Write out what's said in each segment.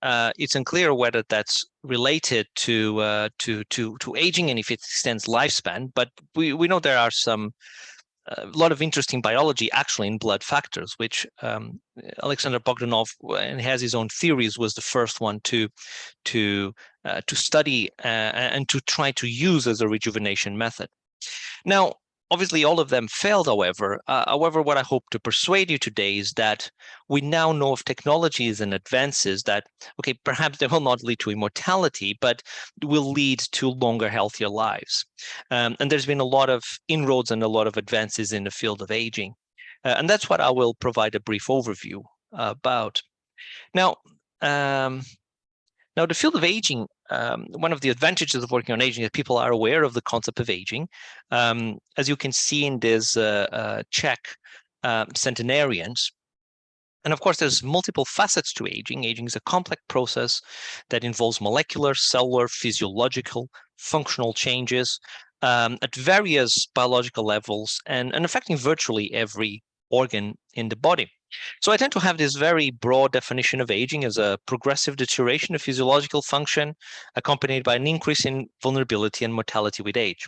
it's unclear whether that's related to aging and if it extends lifespan. But we know there are a lot of interesting biology actually in blood factors, which Alexander Bogdanov, and has his own theories, was the first one to study and to try to use as a rejuvenation method. Now, obviously, all of them failed, however. What I hope to persuade you today is that we now know of technologies and advances that, okay, perhaps they will not lead to immortality, but will lead to longer, healthier lives. And there's been a lot of inroads and a lot of advances in the field of aging. And that's what I will provide a brief overview about. Now, the field of aging, one of the advantages of working on aging is people are aware of the concept of aging. As you can see in this Czech centenarians. And of course, there's multiple facets to aging. Aging is a complex process that involves molecular, cellular, physiological, functional changes at various biological levels and affecting virtually every organ in the body. So I tend to have this very broad definition of aging as a progressive deterioration of physiological function accompanied by an increase in vulnerability and mortality with age.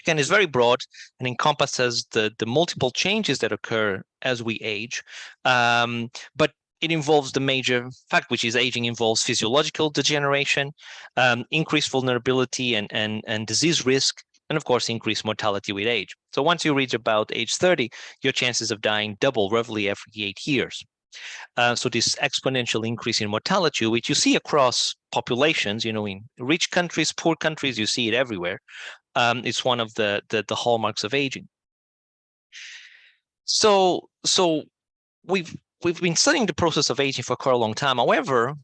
Again, it's very broad and encompasses the multiple changes that occur as we age, but it involves the major fact, which is aging involves physiological degeneration, increased vulnerability and disease risk, and of course, increased mortality with age. So once you reach about age 30, your chances of dying double roughly every 8 years. So this exponential increase in mortality, which you see across populations, in rich countries, poor countries, you see it everywhere. It's one of the hallmarks of aging. So we've been studying the process of aging for quite a long time. However,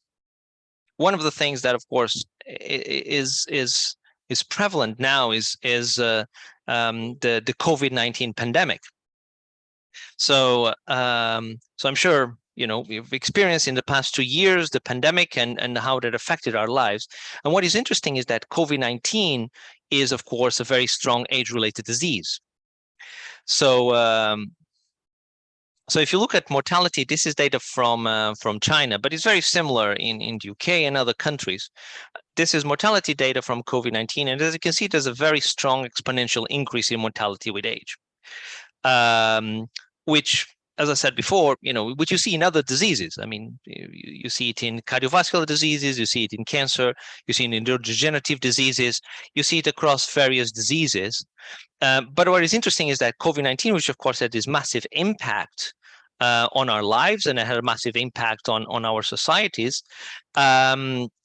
one of the things that, of course, is prevalent now is the COVID-19 pandemic. So I'm sure we've experienced in the past 2 years the pandemic and how that affected our lives. And what is interesting is that COVID-19 is, of course, a very strong age-related disease. So if you look at mortality, this is data from China, but it's very similar in the UK and other countries. This is mortality data from COVID-19, and as you can see, there's a very strong exponential increase in mortality with age, which, as I said before, which you see in other diseases. I mean, you see it in cardiovascular diseases, you see it in cancer, you see it in neurodegenerative diseases, you see it across various diseases. But what is interesting is that COVID-19, which of course had this massive impact on our lives and it had a massive impact on our societies,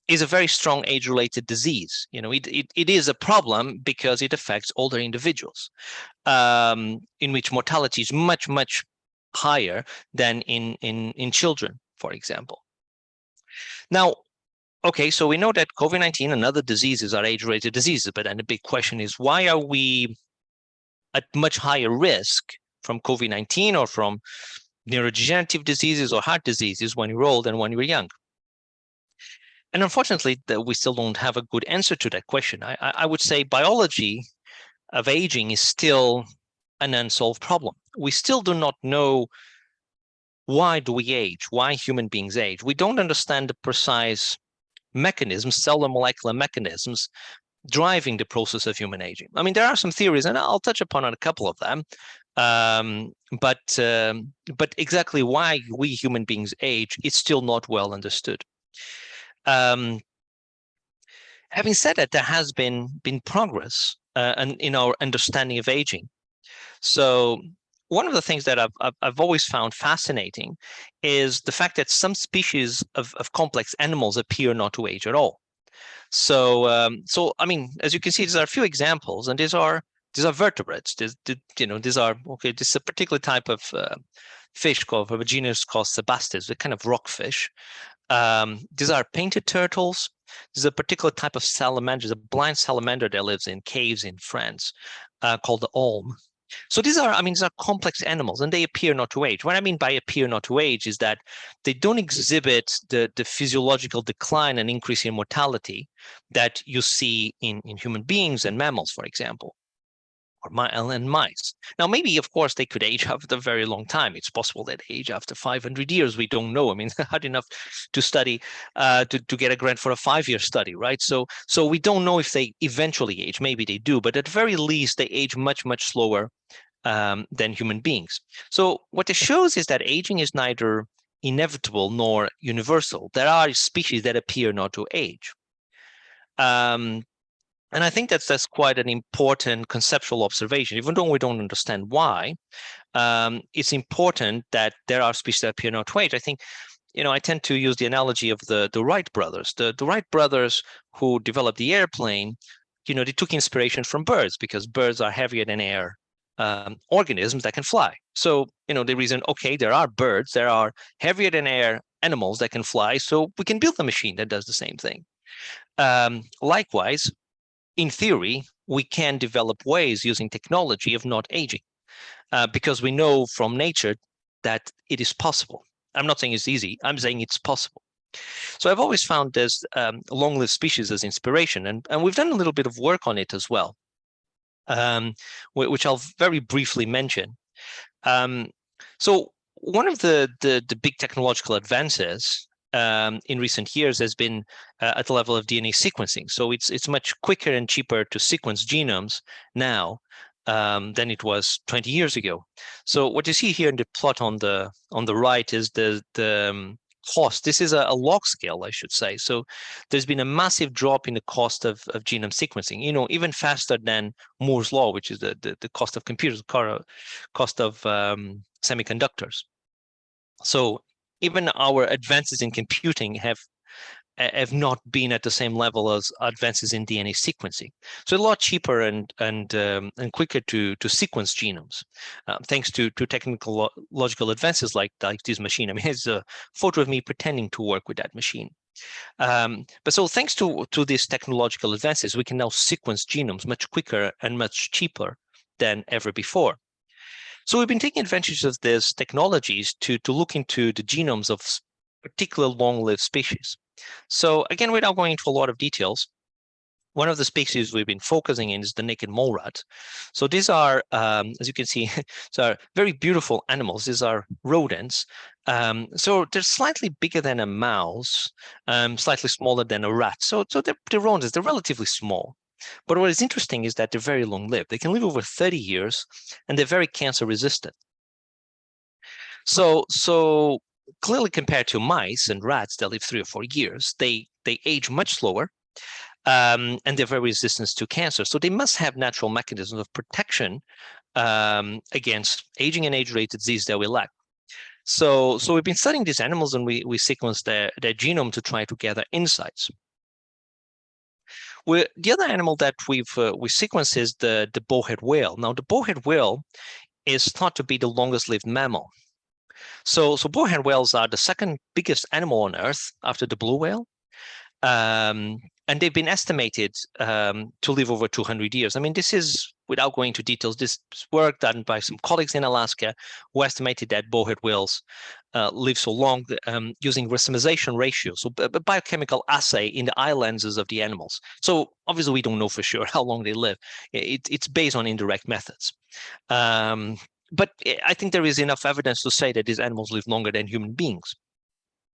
is a very strong age-related disease. It is a problem because it affects older individuals, in which mortality is much, much higher than in children, for example. Now, okay, so we know that COVID-19 and other diseases are age-related diseases, but then the big question is, why are we at much higher risk from COVID-19 or from neurodegenerative diseases or heart diseases when you're old and when you're young? And unfortunately, we still don't have a good answer to that question. I would say biology of aging is still an unsolved problem. We still do not know why do we age, why human beings age. We don't understand the precise mechanisms, cellular molecular mechanisms driving the process of human aging. I mean, there are some theories, and I'll touch upon a couple of them. But exactly why we human beings age is still not well understood. Having said that, there has been progress in our understanding of aging. So one of the things that I've always found fascinating is the fact that some species of complex animals appear not to age at all. So I mean, as you can see, there are a few examples, and these are vertebrates. These are okay. This is a particular type of fish of a genus called Sebastes, a kind of rockfish. These are painted turtles. There's a particular type of salamander, a blind salamander that lives in caves in France, called the olm. So these are complex animals, and they appear not to age. What I mean by appear not to age is that they don't exhibit the physiological decline and increase in mortality that you see in human beings and mammals, for example. and mice. Now, maybe, of course, they could age after a very long time. It's possible that they age after 500 years. We don't know. I mean, hard enough to study, to get a grant for a 5-year study, right? So we don't know if they eventually age. Maybe they do, but at the very least, they age much, much slower than human beings. So what it shows is that aging is neither inevitable nor universal. There are species that appear not to age. And I think that's quite an important conceptual observation. Even though we don't understand why, it's important that there are species that appear not to age. I think, I tend to use the analogy of the Wright brothers. The Wright brothers who developed the airplane, they took inspiration from birds because birds are heavier than air organisms that can fly. So, the reason, okay, there are birds, there are heavier than air animals that can fly, so we can build a machine that does the same thing. Likewise, in theory, we can develop ways using technology of not aging because we know from nature that it is possible. I'm not saying it's easy. I'm saying it's possible. So I've always found this long-lived species as inspiration, and we've done a little bit of work on it as well, which I'll very briefly mention. So one of the big technological advances in recent years has been at the level of DNA sequencing. So it's much quicker and cheaper to sequence genomes now than it was 20 years ago. So what you see here in the plot on the right is the cost. This is a log scale, I should say. So there's been a massive drop in the cost of genome sequencing, even faster than Moore's law, which is the cost of computers, cost of semiconductors. So even our advances in computing have not been at the same level as advances in DNA sequencing. So a lot cheaper and quicker to sequence genomes, thanks to technological advances like this machine. I mean, it's a photo of me pretending to work with that machine. But so thanks to these technological advances, we can now sequence genomes much quicker and much cheaper than ever before. So we've been taking advantage of these technologies to look into the genomes of particular long-lived species. So again, without going into a lot of details, one of the species we've been focusing in is the naked mole rat. So these are, as you can see, these are very beautiful animals. These are rodents. So they're slightly bigger than a mouse, slightly smaller than a rat. So they're rodents. They're relatively small. But what is interesting is that they're very long-lived. They can live over 30 years, and they're very cancer-resistant. So clearly, compared to mice and rats that live 3 or 4 years, they age much slower, and they're very resistant to cancer. So they must have natural mechanisms of protection against aging and age-related disease that we lack. So we've been studying these animals, and we sequenced their genome to try to gather insights. The other animal that we sequenced is the bowhead whale. Now, the bowhead whale is thought to be the longest-lived mammal. So bowhead whales are the second biggest animal on Earth after the blue whale, and they've been estimated to live over 200 years. I mean, this is, without going into details, this work done by some colleagues in Alaska who estimated that bowhead whales live so long using racemization ratio, so a biochemical assay in the eye lenses of the animals. So obviously we don't know for sure how long they live. It's based on indirect methods. But I think there is enough evidence to say that these animals live longer than human beings.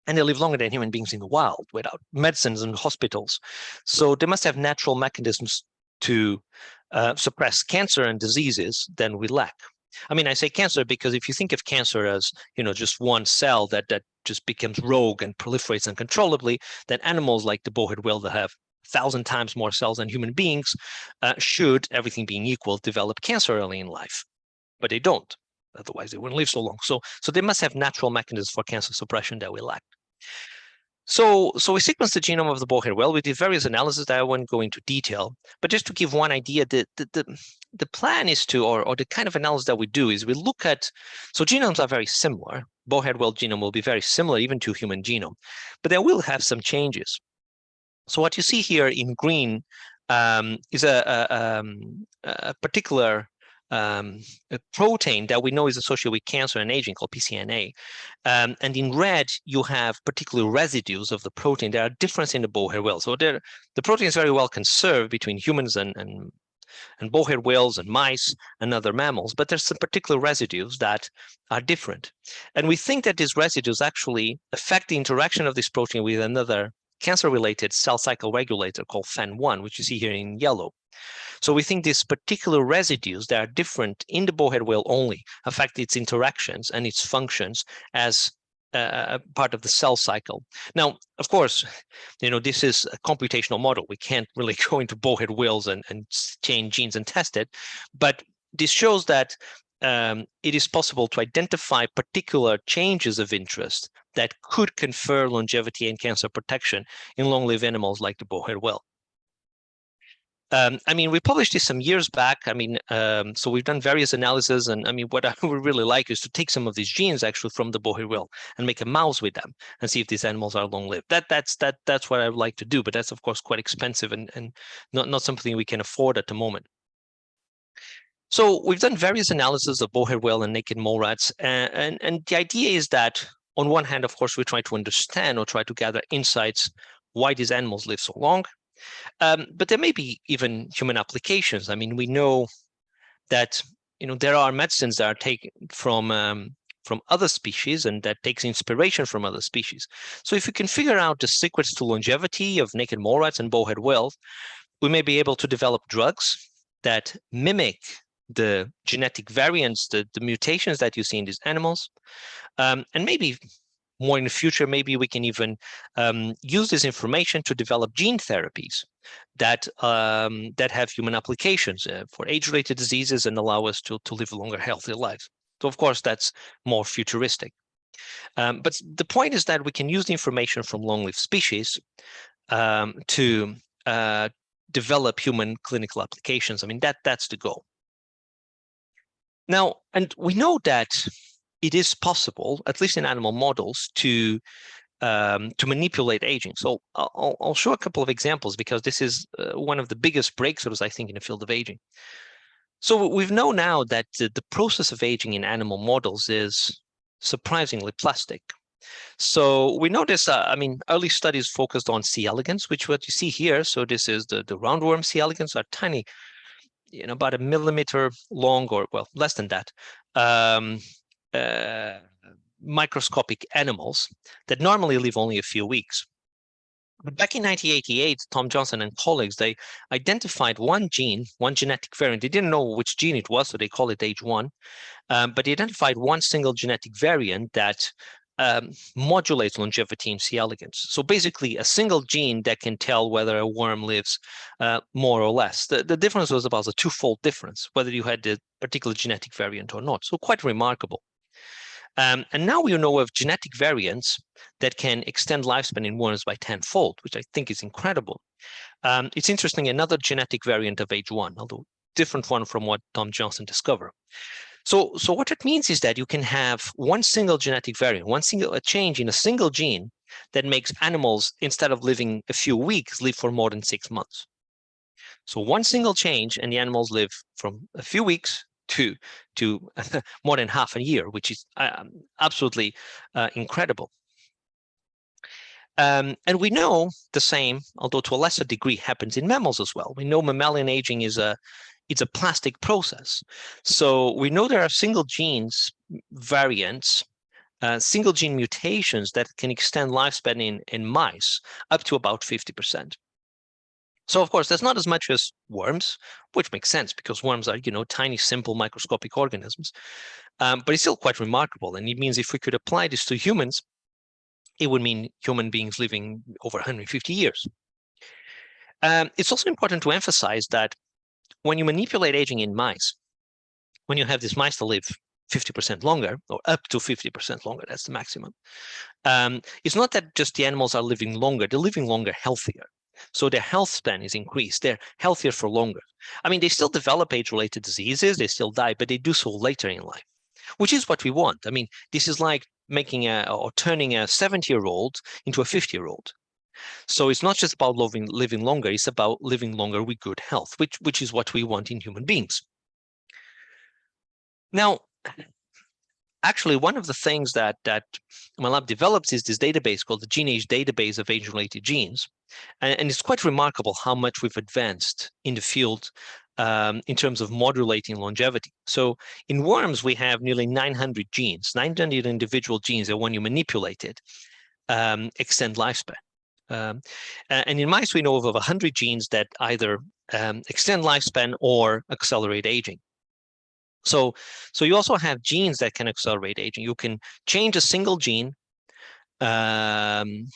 And they live longer than human beings in the wild without medicines and hospitals. So they must have natural mechanisms to suppress cancer and diseases than we lack. I mean, I say cancer because if you think of cancer as, just one cell that just becomes rogue and proliferates uncontrollably, then animals like the bowhead whale that have 1,000 times more cells than human beings should, everything being equal, develop cancer early in life. But they don't. Otherwise, they wouldn't live so long. So they must have natural mechanisms for cancer suppression that we lack. So we sequenced the genome of the bowhead whale. We did various analyses that I won't go into detail, but just to give one idea, the plan is to, or the kind of analysis that we do is we look at, so genomes are very similar. Bowhead whale genome will be very similar even to human genome, but they will have some changes. So what you see here in green is a particular a protein that we know is associated with cancer and aging called PCNA. And in red, you have particular residues of the protein. There are differences in the bowhead whale. So the protein is very well conserved between humans and and bowhead whales and mice and other mammals, but there's some particular residues that are different. And we think that these residues actually affect the interaction of this protein with another cancer-related cell cycle regulator called FAN1, which you see here in yellow. So we think these particular residues that are different in the bowhead whale only affect its interactions and its functions as part of the cell cycle. Now, of course, this is a computational model. We can't really go into bowhead whales and change genes and test it, but this shows that it is possible to identify particular changes of interest that could confer longevity and cancer protection in long-lived animals like the bowhead whale. We published this some years back. So we've done various analyses, and what I would really like is to take some of these genes actually from the bowhead whale and make a mouse with them and see if these animals are long-lived. That's what I would like to do, but that's of course quite expensive and not something we can afford at the moment. So we've done various analyses of bowhead whale and naked mole rats, and the idea is that on one hand, of course, we try to understand or try to gather insights why these animals live so long. But there may be even human applications. We know that there are medicines that are taken from other species and that takes inspiration from other species. So if we can figure out the secrets to longevity of naked mole rats and bowhead whales, we may be able to develop drugs that mimic the genetic variants, the mutations that you see in these animals, and maybe more in the future, maybe we can even use this information to develop gene therapies that have human applications for age-related diseases and allow us to live longer, healthier lives. So, of course, that's more futuristic. But the point is that we can use the information from long-lived species to develop human clinical applications. That's the goal. Now, and we know that it is possible, at least in animal models, to manipulate aging. So I'll show a couple of examples because this is one of the biggest breakthroughs, I think, in the field of aging. So we know now that the process of aging in animal models is surprisingly plastic. So we know this, early studies focused on C. elegans, which what you see here. So this is the roundworm C. elegans, are tiny, about 1 millimeter long, or well, less than that. Microscopic animals that normally live only a few weeks. But back in 1988, Tom Johnson and colleagues, they identified one gene, one genetic variant. They didn't know which gene it was, so they call it age 1. But they identified one single genetic variant that modulates longevity in C. elegans. So basically a single gene that can tell whether a worm lives more or less. The difference was about a 2-fold difference, whether you had the particular genetic variant or not. So quite remarkable. And now we know of genetic variants that can extend lifespan in worms by 10-fold, which I think is incredible. It's interesting, another genetic variant of age 1, although different one from what Tom Johnson discovered. So what it means is that you can have one single genetic variant, a change in a single gene that makes animals, instead of living a few weeks, live for more than 6 months. So one single change and the animals live from a few weeks to more than half a year, which is absolutely incredible. And we know the same, although to a lesser degree, happens in mammals as well. We know mammalian aging is it's a plastic process. So we know there are single genes variants, single gene mutations that can extend lifespan in mice up to about 50%. So of course, that's not as much as worms, which makes sense because worms are, tiny, simple microscopic organisms. But it's still quite remarkable. And it means if we could apply this to humans, it would mean human beings living over 150 years. It's also important to emphasize that when you manipulate aging in mice, when you have these mice to live 50% longer, or up to 50% longer, that's the maximum, it's not that just the animals are living longer, they're living longer healthier. So their health span is increased. They're healthier for longer. They still develop age-related diseases, they still die, but they do so later in life, which is what we want. This is like making or turning a 70-year-old into a 50-year-old. So it's not just about living longer, it's about living longer with good health, which is what we want in human beings. Now, actually, one of the things that my lab develops is this database called the GeneAge Database of Age-Related Genes. And it's quite remarkable how much we've advanced in the field in terms of modulating longevity. So in worms, we have nearly 900 genes, 900 individual genes that when you manipulate it, extend lifespan. And in mice, we know of over 100 genes that either extend lifespan or accelerate aging. So you also have genes that can accelerate aging. You can change a single gene, and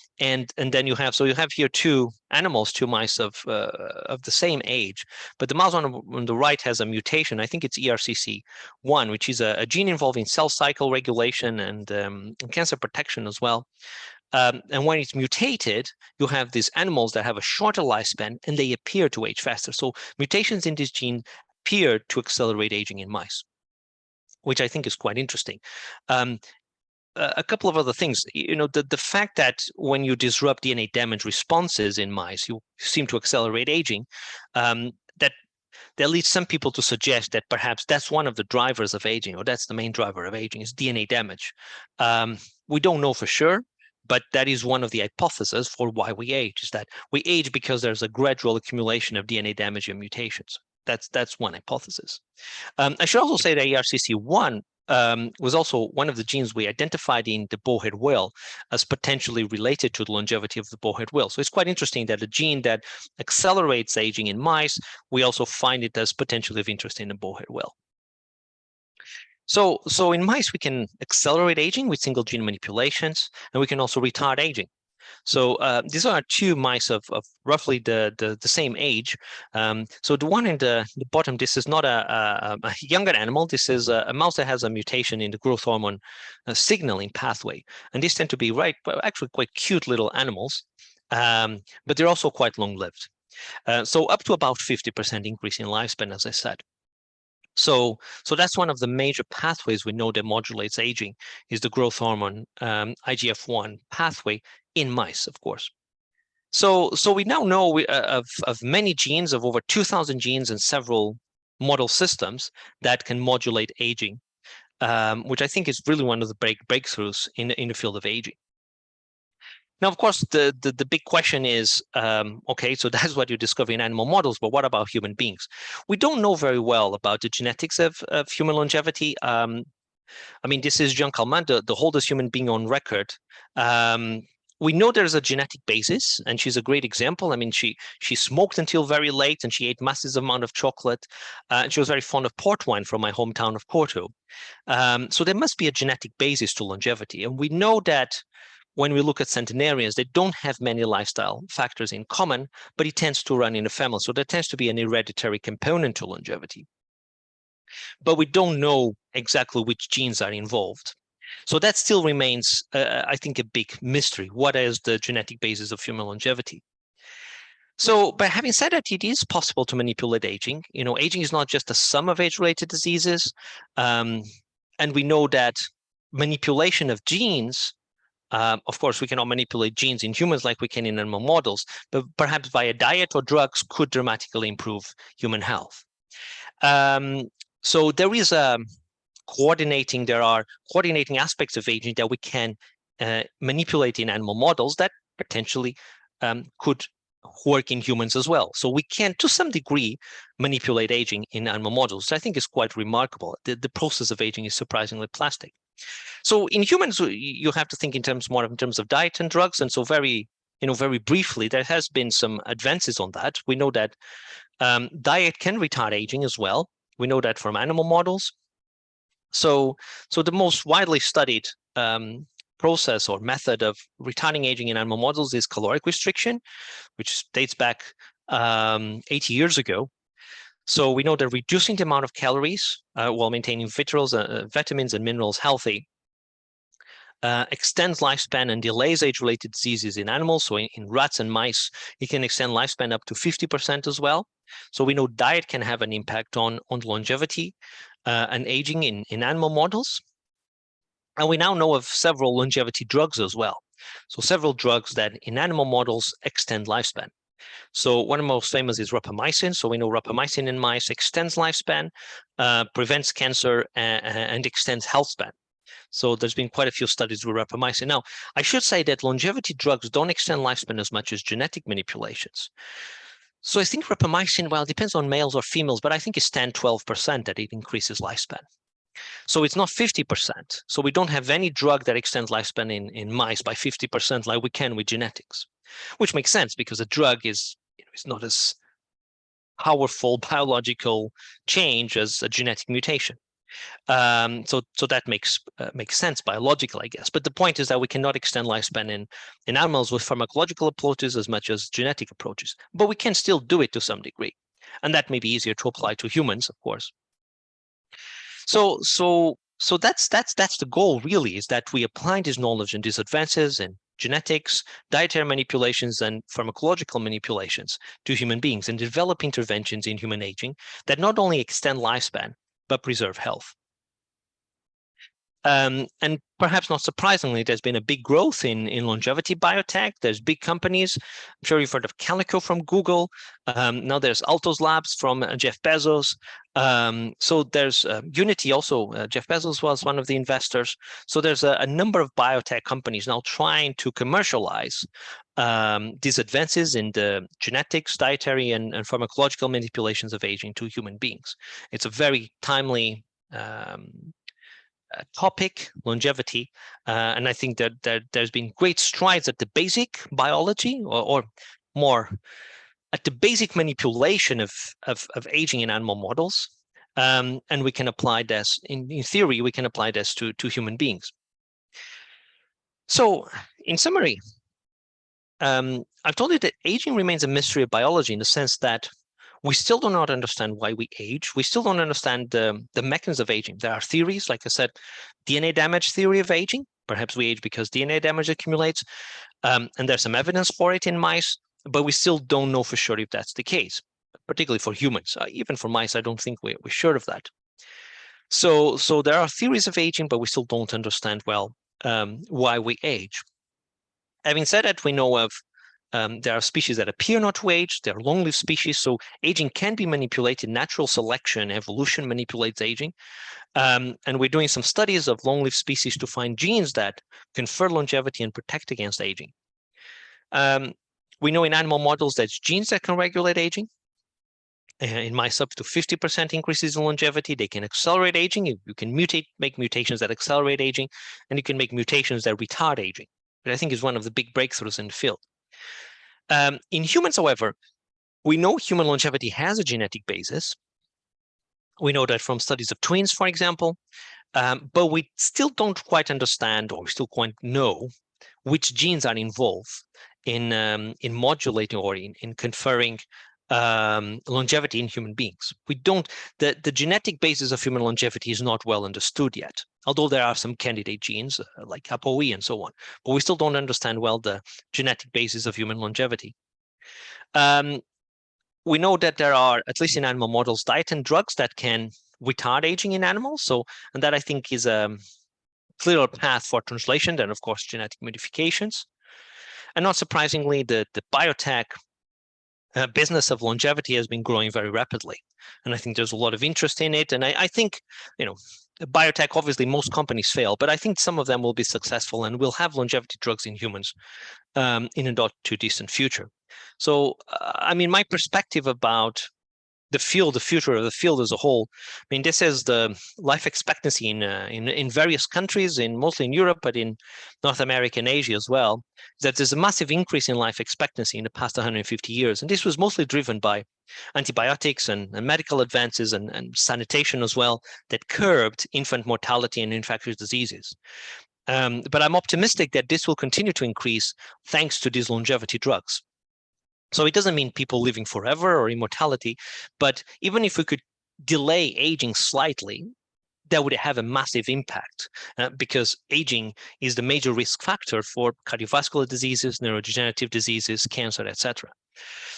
then you have here two animals, two mice of the same age, but the mouse on the right has a mutation. I think it's ERCC1, which is a gene involving cell cycle regulation and cancer protection as well. And when it's mutated, you have these animals that have a shorter lifespan and they appear to age faster. So mutations in this gene appear to accelerate aging in mice, which I think is quite interesting. A couple of other things, the fact that when you disrupt DNA damage responses in mice, you seem to accelerate aging, that leads some people to suggest that perhaps that's one of the drivers of aging, or that's the main driver of aging, is DNA damage. We don't know for sure, but that is one of the hypotheses for why we age, is that we age because there's a gradual accumulation of DNA damage and mutations. That's one hypothesis. I should also say that ERCC1 was also one of the genes we identified in the bowhead whale as potentially related to the longevity of the bowhead whale. So it's quite interesting that a gene that accelerates aging in mice, we also find it as potentially of interest in the bowhead whale. So in mice, we can accelerate aging with single gene manipulations, and we can also retard aging. So these are two mice of roughly the same age. So the one in the bottom, this is not a younger animal. This is a mouse that has a mutation in the growth hormone signaling pathway. And these tend to be actually quite cute little animals, but they're also quite long-lived. So up to about 50% increase in lifespan, as I said. So that's one of the major pathways we know that modulates aging, is the growth hormone IGF-1 pathway in mice, of course. So we now know of many genes, of over 2,000 genes in several model systems that can modulate aging, which I think is really one of the breakthroughs in the field of aging. Now, of course, the big question is, okay, so that's what you discover in animal models, but what about human beings? We don't know very well about the genetics of human longevity. I mean, this is Jean Calment, the oldest human being on record. We know there's a genetic basis, and she's a great example. I mean, she smoked until very late, and she ate massive amount of chocolate. And she was very fond of port wine from my hometown of Porto. So there must be a genetic basis to longevity. And we know that when we look at centenarians, they don't have many lifestyle factors in common, but it tends to run in a family. So there tends to be an hereditary component to longevity. But we don't know exactly which genes are involved. So that still remains, I think, a big mystery. What is the genetic basis of human longevity? So, but having said that, it is possible to manipulate aging. Aging is not just a sum of age-related diseases. And we know that manipulation of genes, of course, we cannot manipulate genes in humans like we can in animal models, but perhaps via diet or drugs could dramatically improve human health. So there is there are coordinating aspects of aging that we can manipulate in animal models that potentially could work in humans as well. So we can, to some degree, manipulate aging in animal models, which I think is quite remarkable. The process of aging is surprisingly plastic. So in humans, you have to think more in terms of diet and drugs. And so very briefly, there has been some advances on that. We know that diet can retard aging as well. We know that from animal models. So the most widely studied process or method of retarding aging in animal models is caloric restriction, which dates back 80 years ago. So we know that reducing the amount of calories while maintaining vitamins and minerals healthy extends lifespan and delays age-related diseases in animals. So in rats and mice, it can extend lifespan up to 50% as well. So we know diet can have an impact on longevity and aging in animal models. And we now know of several longevity drugs as well. So several drugs that in animal models extend lifespan. So one of the most famous is rapamycin. So we know rapamycin in mice extends lifespan, prevents cancer, and extends health span. So there's been quite a few studies with rapamycin. Now, I should say that longevity drugs don't extend lifespan as much as genetic manipulations. So I think rapamycin, well, it depends on males or females, but I think it's 10, 12% that it increases lifespan. So it's not 50%. So we don't have any drug that extends lifespan in mice by 50% like we can with genetics, which makes sense because a drug is not as powerful biological change as a genetic mutation. So that makes sense biological, I guess. But the point is that we cannot extend lifespan in animals with pharmacological approaches as much as genetic approaches, but we can still do it to some degree, and that may be easier to apply to humans, of course. So that's the goal, really, is that we apply this knowledge and these advances in genetics, dietary manipulations, and pharmacological manipulations to human beings and develop interventions in human aging that not only extend lifespan but preserve health. And perhaps not surprisingly, there's been a big growth in longevity biotech. There's big companies. I'm sure you've heard of Calico from Google. Now there's Altos Labs from Jeff Bezos. So there's Unity also. Jeff Bezos was one of the investors. So there's a number of biotech companies now trying to commercialize these advances in the genetics, dietary, and pharmacological manipulations of aging to human beings. It's a very timely topic, longevity, and I think that there's been great strides at the basic biology, or more at the basic manipulation of aging in animal models, and we can apply this in theory. We can apply this to human beings. So, in summary, I've told you that aging remains a mystery of biology in the sense that we still do not understand why we age. We still don't understand the mechanisms of aging. There are theories, like I said, DNA damage theory of aging. Perhaps we age because DNA damage accumulates, and there's some evidence for it in mice, but we still don't know for sure if that's the case, particularly for humans. Even for mice, I don't think we're sure of that. So there are theories of aging, but we still don't understand well why we age. Having said that, we know of there are species that appear not to age. They are long-lived species, so aging can be manipulated. Natural selection, evolution manipulates aging. And we're doing some studies of long-lived species to find genes that confer longevity and protect against aging. We know in animal models there's genes that can regulate aging. In mice, up to 50% increases in longevity. They can accelerate aging. You can make mutations that accelerate aging, and you can make mutations that retard aging. But I think is one of the big breakthroughs in the field. In humans, however, we know human longevity has a genetic basis. We know that from studies of twins, for example, but we still don't quite understand, or we still quite know, which genes are involved in modulating or in conferring longevity in human beings. We don't. The genetic basis of human longevity is not well understood yet, although there are some candidate genes like ApoE and so on, but we still don't understand well the genetic basis of human longevity. We know that there are, at least in animal models, diet and drugs that can retard aging in animals. And that I think is a clearer path for translation than, of course, genetic modifications. And not surprisingly, the biotech business of longevity has been growing very rapidly. And I think there's a lot of interest in it. And I think, biotech, obviously, most companies fail, but I think some of them will be successful and will have longevity drugs in humans in a not too distant future. So, I mean, my perspective about the future of the field as a whole, I mean, this is the life expectancy in various countries, mostly in Europe, but in North America and Asia as well, that there's a massive increase in life expectancy in the past 150 years. And this was mostly driven by antibiotics and medical advances and sanitation as well that curbed infant mortality and infectious diseases. But I'm optimistic that this will continue to increase thanks to these longevity drugs. So it doesn't mean people living forever or immortality, but even if we could delay aging slightly, that would have a massive impact because aging is the major risk factor for cardiovascular diseases, neurodegenerative diseases, cancer, etc.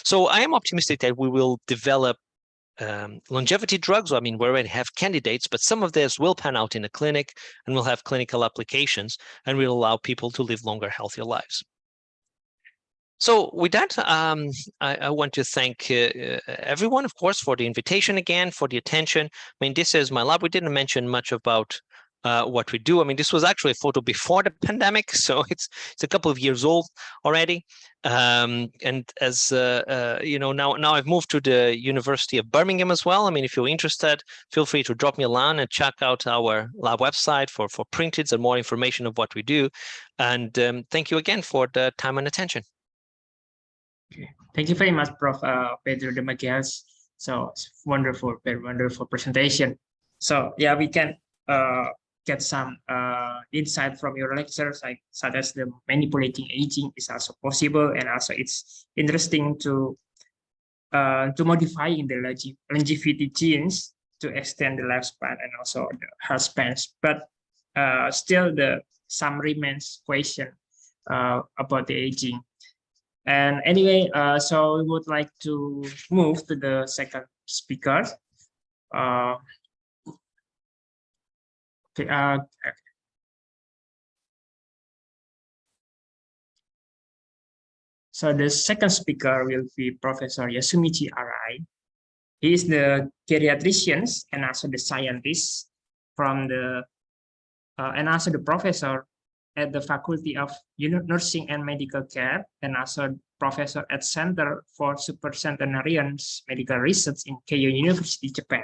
So I am optimistic that we will develop longevity drugs. I mean, we already have candidates, but some of this will pan out in a clinic and will have clinical applications and will allow people to live longer, healthier lives. So with that, I want to thank everyone, of course, for the invitation again, for the attention. I mean, this is my lab. We didn't mention much about what we do. I mean, this was actually a photo before the pandemic, so it's a couple of years old already. And as you know, now I've moved to the University of Birmingham as well. I mean, if you're interested, feel free to drop me a line and check out our lab website for printed and more information of what we do. And thank you again for the time and attention. Okay. Thank you very much, Prof. Pedro de Magias. So it's wonderful, very wonderful presentation. So yeah, we can get some insight from your lectures, like such as the manipulating aging is also possible, and also it's interesting to modifying the longevity genes to extend the lifespan and also the health spans. But still, some remains question about the aging. And anyway, so we would like to move to the second speaker. So the second speaker will be Professor Yasumichi Arai. He is the geriatrician and also the scientist from the and also the professor at the Faculty of Nursing and Medical Care, and also professor at Center for Supercentenarian Medical Research in Keio University, Japan.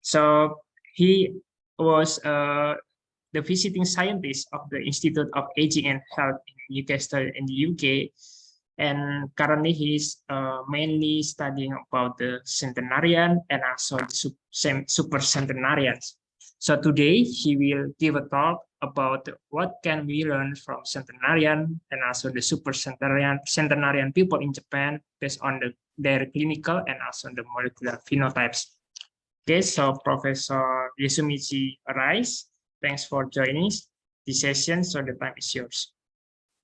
So he was the visiting scientist of the Institute of Aging and Health in Newcastle in the UK. And currently he's mainly studying about the centenarian and also the supercentenarians. So today he will give a talk about what can we learn from centenarian and also the supercentenarian people in Japan based on their clinical and also the molecular phenotypes. Okay, so Professor Yasumichi Arai, thanks for joining this session. So the time is yours.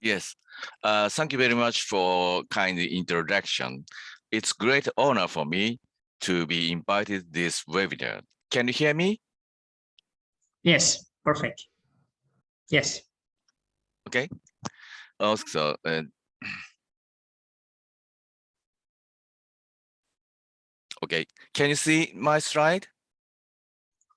Yes, thank you very much for kind introduction. It's great honor for me to be invited this webinar. Can you hear me? Yes, perfect. Yes. Okay. Also, okay. Can you see my slide?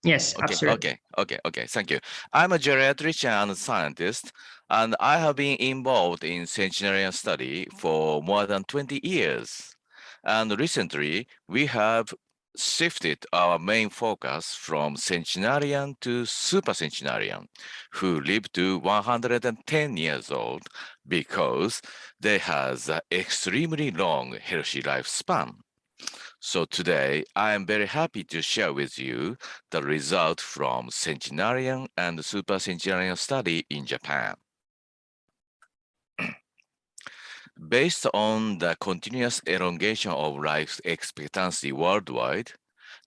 Yes, okay, absolutely. Okay. Thank you. I'm a geriatrician and scientist, and I have been involved in centenarian study for more than 20 years. And recently, we have shifted our main focus from centenarian to supercentenarian, who live to 110 years old because they have an extremely long, healthy lifespan. So today, I am very happy to share with you the result from centenarian and supercentenarian study in Japan. Based on the continuous elongation of life expectancy worldwide,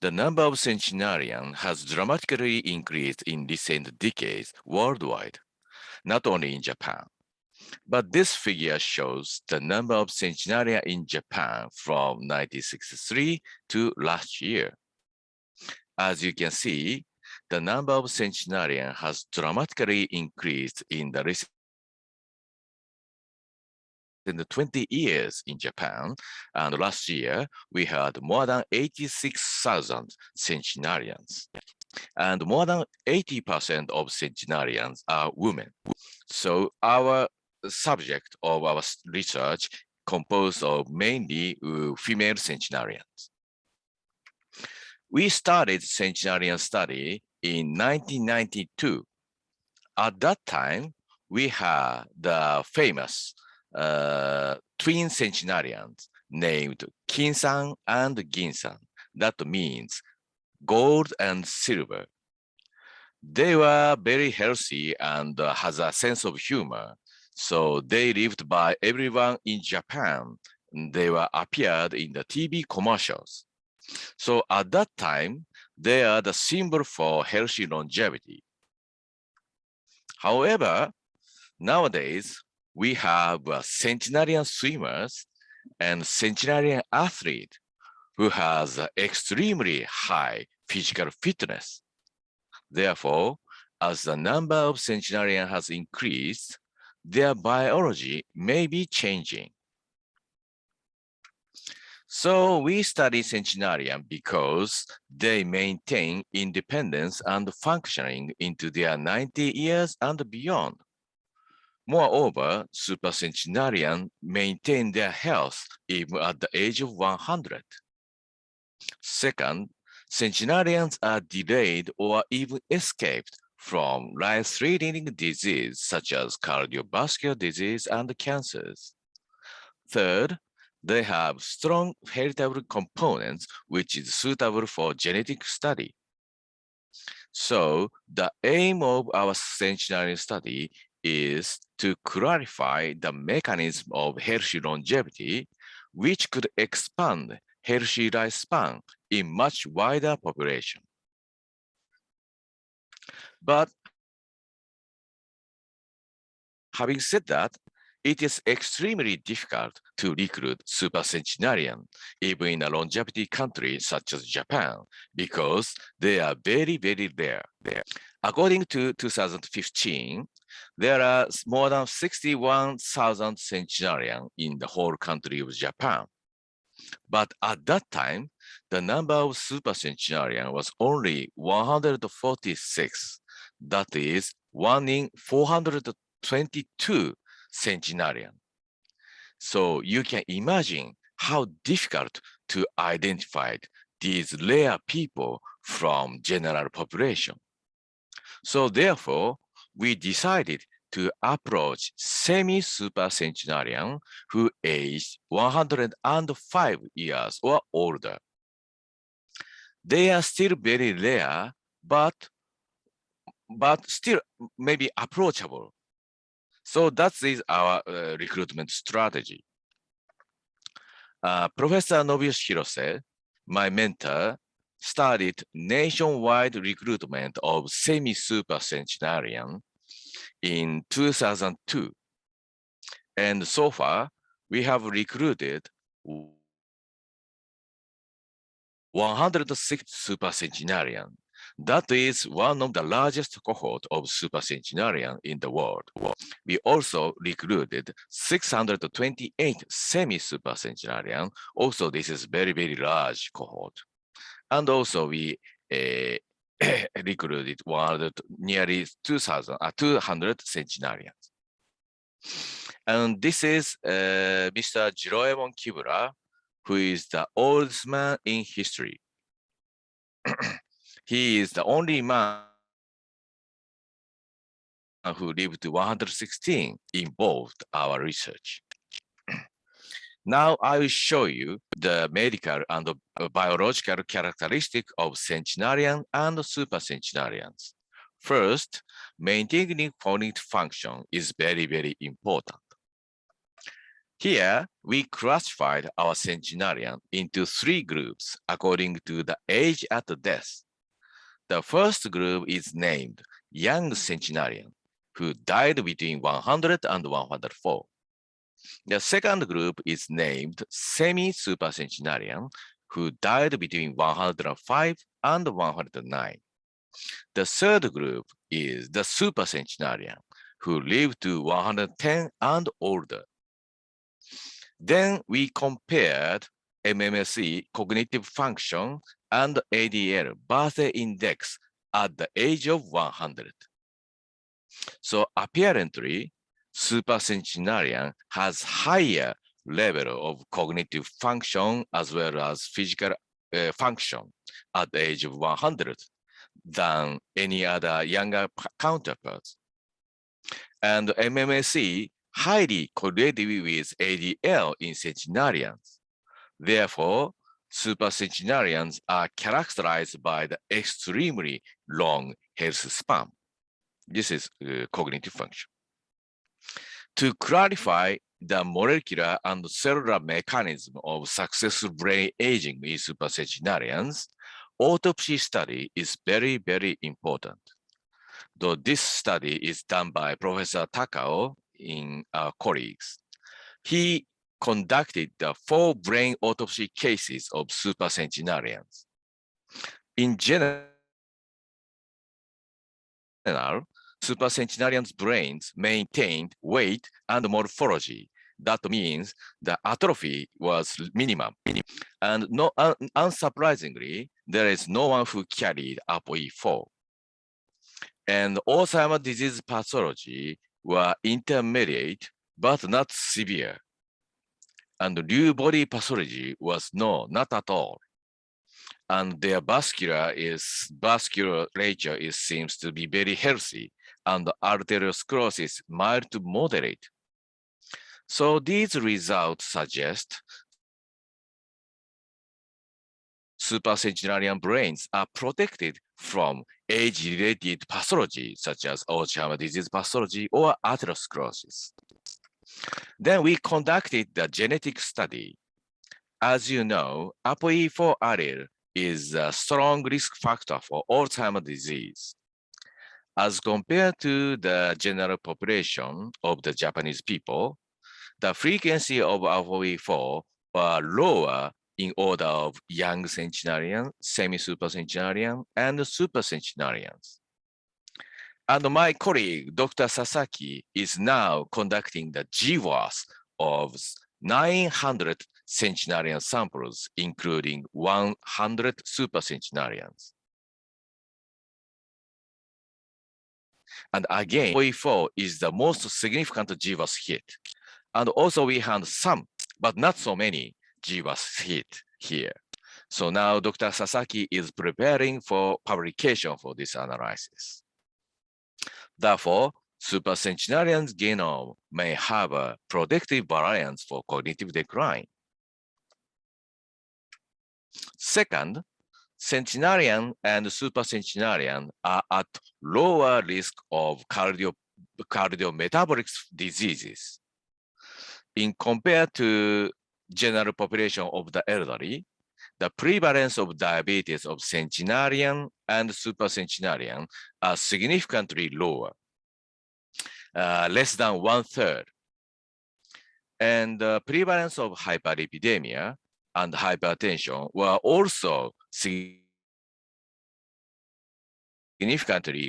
the number of centenarians has dramatically increased in recent decades worldwide, not only in Japan. But this figure shows the number of centenarians in Japan from 1963 to last year. As you can see, the number of centenarians has dramatically increased in the recent 20 years in Japan, and last year we had more than 86,000 centenarians, and more than 80% of centenarians are women. So our subject of our research composed of mainly female centenarians. We started centenarian study in 1992. At that time, we had the famous twin centenarians named Kin-san and Gin-san. That means gold and silver. They were very healthy and has a sense of humor. So they lived by everyone in Japan. They were appeared in the TV commercials. So at that time, they are the symbol for healthy longevity. However, nowadays, we have centenarian swimmers and centenarian athlete who has extremely high physical fitness. Therefore, as the number of centenarians has increased, their biology may be changing. So we study centenarian because they maintain independence and functioning into their 90 years and beyond. Moreover, supercentenarians maintain their health even at the age of 100. Second, centenarians are delayed or even escaped from life-threatening disease such as cardiovascular disease and cancers. Third, they have strong heritable components which is suitable for genetic study. So the aim of our centenarian study is to clarify the mechanism of healthy longevity, which could expand healthy lifespan in much wider population. But having said that, it is extremely difficult to recruit supercentenarian, even in a longevity country such as Japan, because they are very, very rare. According to 2015, there are more than 61,000 centenarians in the whole country of Japan. But at that time, the number of supercentenarians was only 146. That is 1 in 422 centenarian. So you can imagine how difficult to identify these rare people from general population. So therefore, we decided to approach semi-supercentenarian who aged 105 years or older. They are still very rare, but still maybe approachable. So that is our recruitment strategy. Professor Nobuyoshi Hirose, my mentor, started nationwide recruitment of semi-supercentenarian in 2002. And so far, we have recruited 106 supercentenarian. That is one of the largest cohort of supercentenarian in the world. We also recruited 628 semi-supercentenarian. Also, this is very, very large cohort. And also we recruited nearly 200 centenarians. And this is Mr. Jiroemon Kibura, who is the oldest man in history. He is the only man who lived to 116 involved our research. Now I will show you the medical and biological characteristic of centenarian and supercentenarians. First, maintaining cognitive function is very, very important. Here, we classified our centenarian into 3 groups according to the age at death. The first group is named young centenarian, who died between 100 and 104. The second group is named semi-supercentenarian, who died between 105 and 109. The third group is the supercentenarian, who lived to 110 and older. Then we compared MMSE cognitive function and ADL birthday index at the age of 100. So apparently, supercentenarian has higher level of cognitive function as well as physical function at the age of 100 than any other younger counterparts. And MMSE highly correlated with ADL in centenarians. Therefore, supercentenarians are characterized by the extremely long health span. This is cognitive function. To clarify the molecular and cellular mechanism of successful brain aging in supercentenarians, autopsy study is very, very important. Though this study is done by Professor Takao in our colleagues. He conducted the 4 brain autopsy cases of supercentenarians. In general, supercentenarians' brains maintained weight and morphology that means the atrophy was minimum. And unsurprisingly, there is no one who carried ApoE4. And Alzheimer's disease pathology were intermediate, but not severe. And Lewy body pathology was not at all. And their vasculature seems to be very healthy, and arteriosclerosis mild to moderate. So these results suggest supercentenarian brains are protected from age-related pathology, such as Alzheimer's disease pathology or arteriosclerosis. Then we conducted the genetic study. As you know, ApoE4 allele is a strong risk factor for Alzheimer's disease. As compared to the general population of the Japanese people, the frequency of ApoE4 were lower in order of young centenarian, semi-supercentenarian, and supercentenarians. And my colleague, Dr. Sasaki, is now conducting the GWAS of 900 centenarian samples, including 100 supercentenarians. And again, ApoE4 is the most significant GWAS hit. And also we had some, but not so many GWAS hit here. So now Dr. Sasaki is preparing for publication for this analysis. Therefore, supercentenarian's genome may have a protective variance for cognitive decline. Second, centenarian and supercentenarian are at lower risk of cardiometabolic diseases. In compared to general population of the elderly, the prevalence of diabetes of centenarian and supercentenarian are significantly lower, less than 1/3. And the prevalence of hyperlipidemia and hypertension were also significantly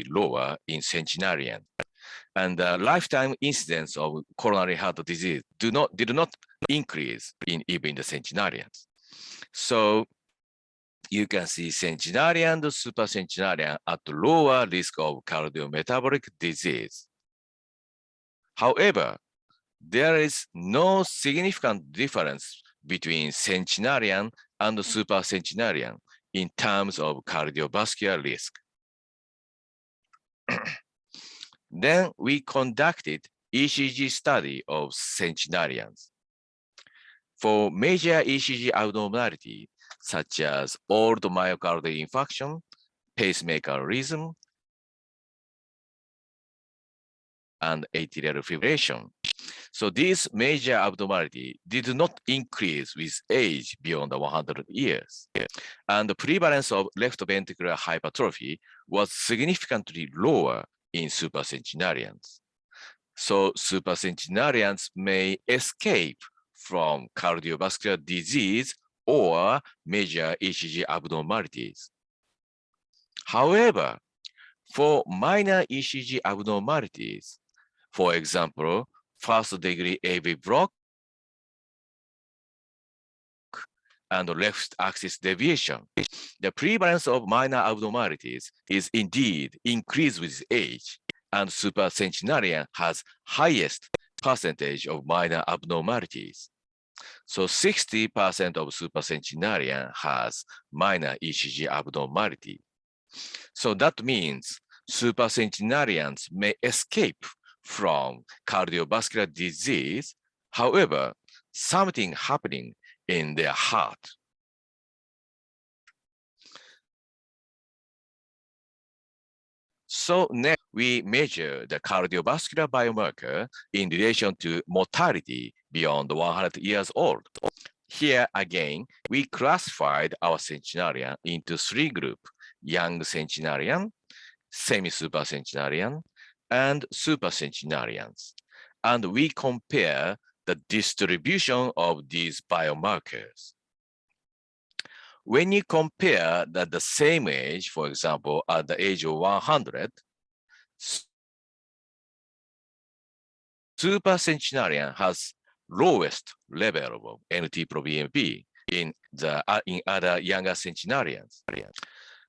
lower in centenarian. And the lifetime incidence of coronary heart disease did not increase even in the centenarians. So you can see centenarian and supercentenarian at lower risk of cardiometabolic disease. However, there is no significant difference between centenarian and supercentenarian in terms of cardiovascular risk. Then we conducted ECG study of centenarians. For major ECG abnormality, such as old myocardial infarction, pacemaker rhythm, and atrial fibrillation. So these major abnormality did not increase with age beyond 100 years. And the prevalence of left ventricular hypertrophy was significantly lower in supercentenarians. So supercentenarians may escape from cardiovascular disease or major ECG abnormalities. However, for minor ECG abnormalities, for example, first-degree AV block and left axis deviation, the prevalence of minor abnormalities is indeed increased with age, and supercentenarian has highest percentage of minor abnormalities. So 60% of supercentenarian has minor ECG abnormality. So that means supercentenarians may escape from cardiovascular disease. However, something happening in their heart. So next, we measure the cardiovascular biomarker in relation to mortality beyond 100 years old. Here again, we classified our centenarian into 3 groups: young centenarian, semi-supercentenarian, and supercentenarians. And we compare the distribution of these biomarkers. When you compare that the same age, for example, at the age of 100, supercentenarian has lowest level of NT-proBNP in other younger centenarians.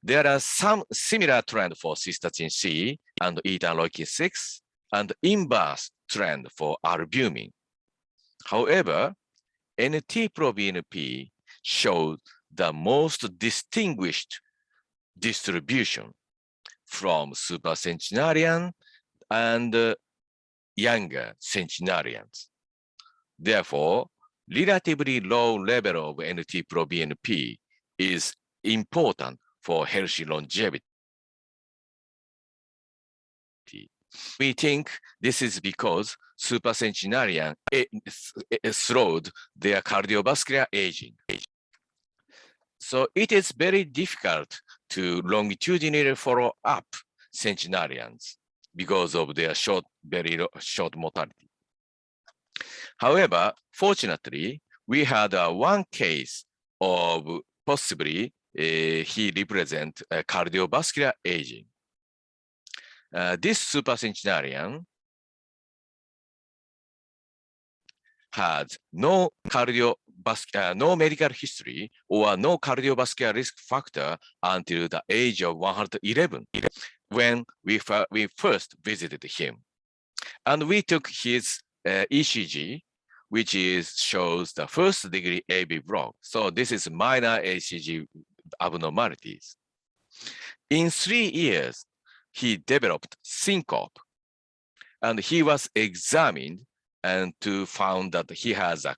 There are some similar trend for cystatin C and interleukin 6 and inverse trend for albumin. However, NT-proBNP showed the most distinguished distribution from supercentenarian and younger centenarians. Therefore, relatively low level of NT-proBNP is important for healthy longevity. We think this is because supercentenarian slowed their cardiovascular aging. So it is very difficult to longitudinally follow up centenarians because of their very short mortality. However, fortunately, we had one case of possibly he represents cardiovascular aging. This supercentenarian had no medical history or no cardiovascular risk factor until the age of 111 when we first visited him. And we took his ECG, which shows the first degree AV block. So this is minor ECG abnormalities. In 3 years, he developed syncope, and he was examined and found that he has a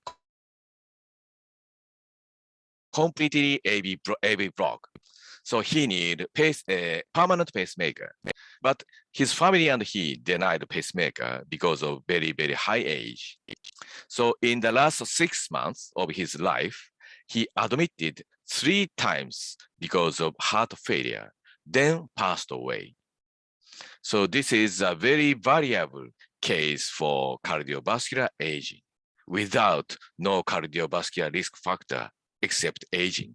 completely AV block. So he needs a permanent pacemaker. But his family and he denied pacemaker because of very, very high age. So in the last 6 months of his life, he admitted 3 times because of heart failure, then passed away. So this is a very variable case for cardiovascular aging without no cardiovascular risk factor except aging.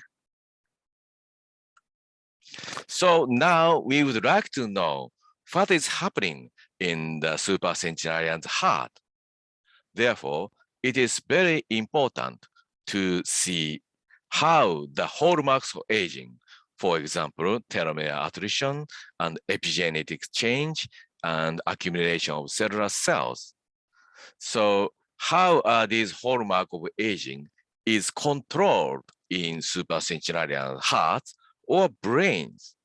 So now we would like to know what is happening in the supercentenarian's heart. Therefore, it is very important to see how the hallmarks of aging, for example, telomere attrition and epigenetic change and accumulation of cellular cells. So how are these hallmarks of aging is controlled in supercentenarian hearts or brains?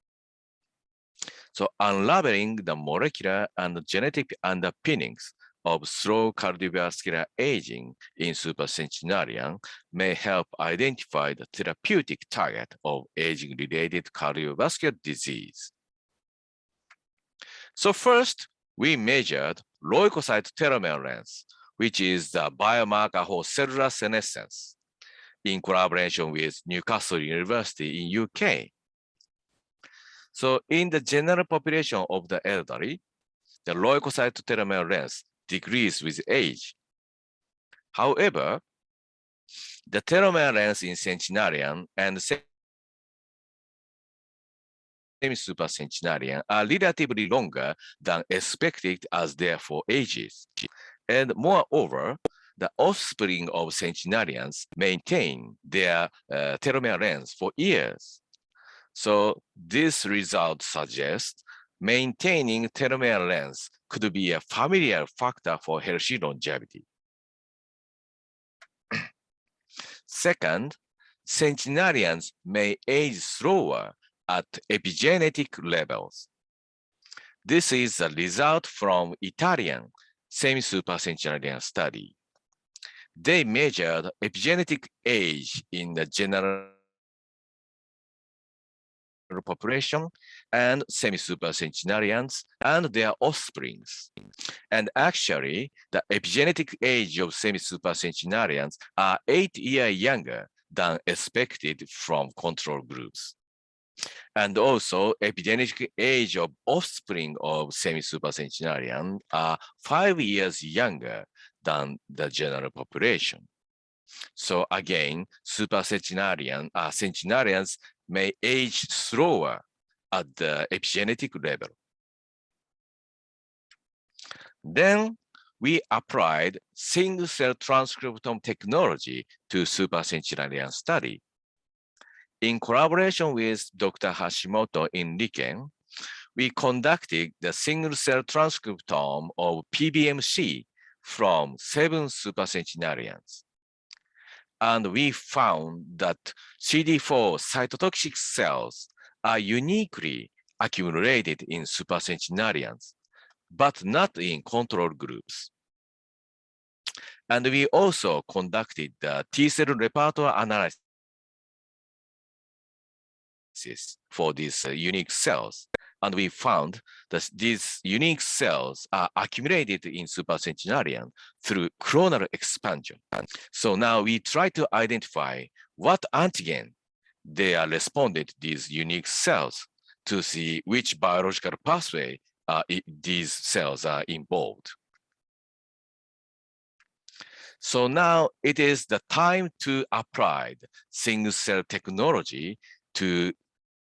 So unraveling the molecular and genetic underpinnings of slow cardiovascular aging in supercentenarian may help identify the therapeutic target of aging-related cardiovascular disease. So first, we measured leukocyte telomere length, which is the biomarker for cellular senescence, in collaboration with Newcastle University in UK. So in the general population of the elderly, the leukocyte telomere length decreases with age. However, the telomere length in centenarian and semi-supercentenarian are relatively longer than expected as their 4 ages. And moreover, the offspring of centenarians maintain their telomere length for years. So this result suggests maintaining telomere length could be a familiar factor for healthy longevity. Second, centenarians may age slower at epigenetic levels. This is a result from Italian semi-supercentenarian study. They measured epigenetic age in the general population and semi-supercentenarians and their offsprings. And actually, the epigenetic age of semi-supercentenarians are 8 years younger than expected from control groups. And also, epigenetic age of offspring of semi-supercentenarian are 5 years younger than the general population. So again, centenarians may age slower at the epigenetic level. Then we applied single-cell transcriptome technology to supercentenarian study. In collaboration with Dr. Hashimoto in Riken, we conducted the single-cell transcriptome of PBMC from 7 supercentenarians. And we found that CD4 cytotoxic cells are uniquely accumulated in supercentenarians, but not in control groups. And we also conducted the T-cell repertoire analysis for these unique cells. And we found that these unique cells are accumulated in supercentenarian through clonal expansion. So now we try to identify what antigen they are responded to these unique cells to see which biological pathway these cells are involved. So now it is the time to apply single-cell technology to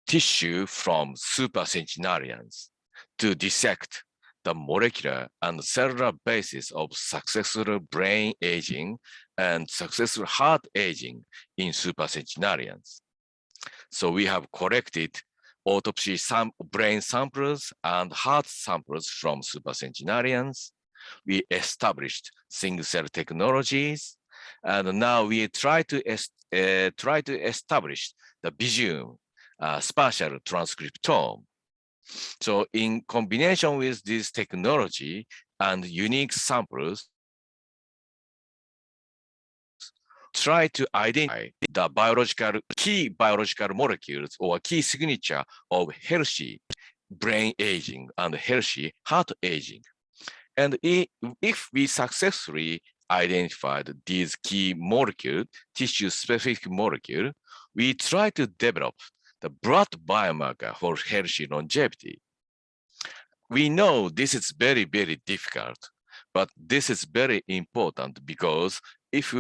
tissue from supercentenarians to dissect the molecular and cellular basis of successful brain aging and successful heart aging in supercentenarians. So we have collected autopsy brain samples and heart samples from supercentenarians. We established single-cell technologies, and now we try to establish the Visium spatial transcriptome. So in combination with this technology and unique samples, try to identify the key biological molecules or key signature of healthy brain aging and healthy heart aging. And if we successfully identified these key molecules, tissue-specific molecule, we try to develop the blood biomarker for healthy longevity. We know this is very, very difficult, but this is very important because if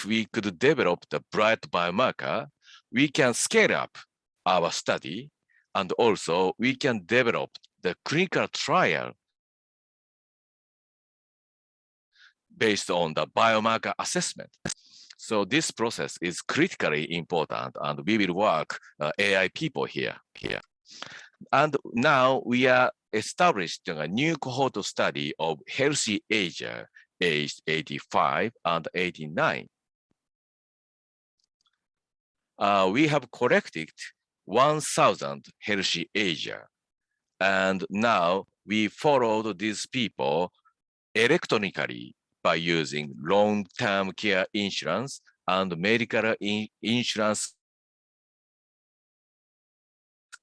we could develop the blood biomarker, we can scale up our study, and also we can develop the clinical trial based on the biomarker assessment. So this process is critically important, and we will work AI people here. And now we are established a new cohort study of healthy ager aged 85 and 89. We have collected 1,000 healthy ager, and now we followed these people electronically by using long-term care insurance and medical insurance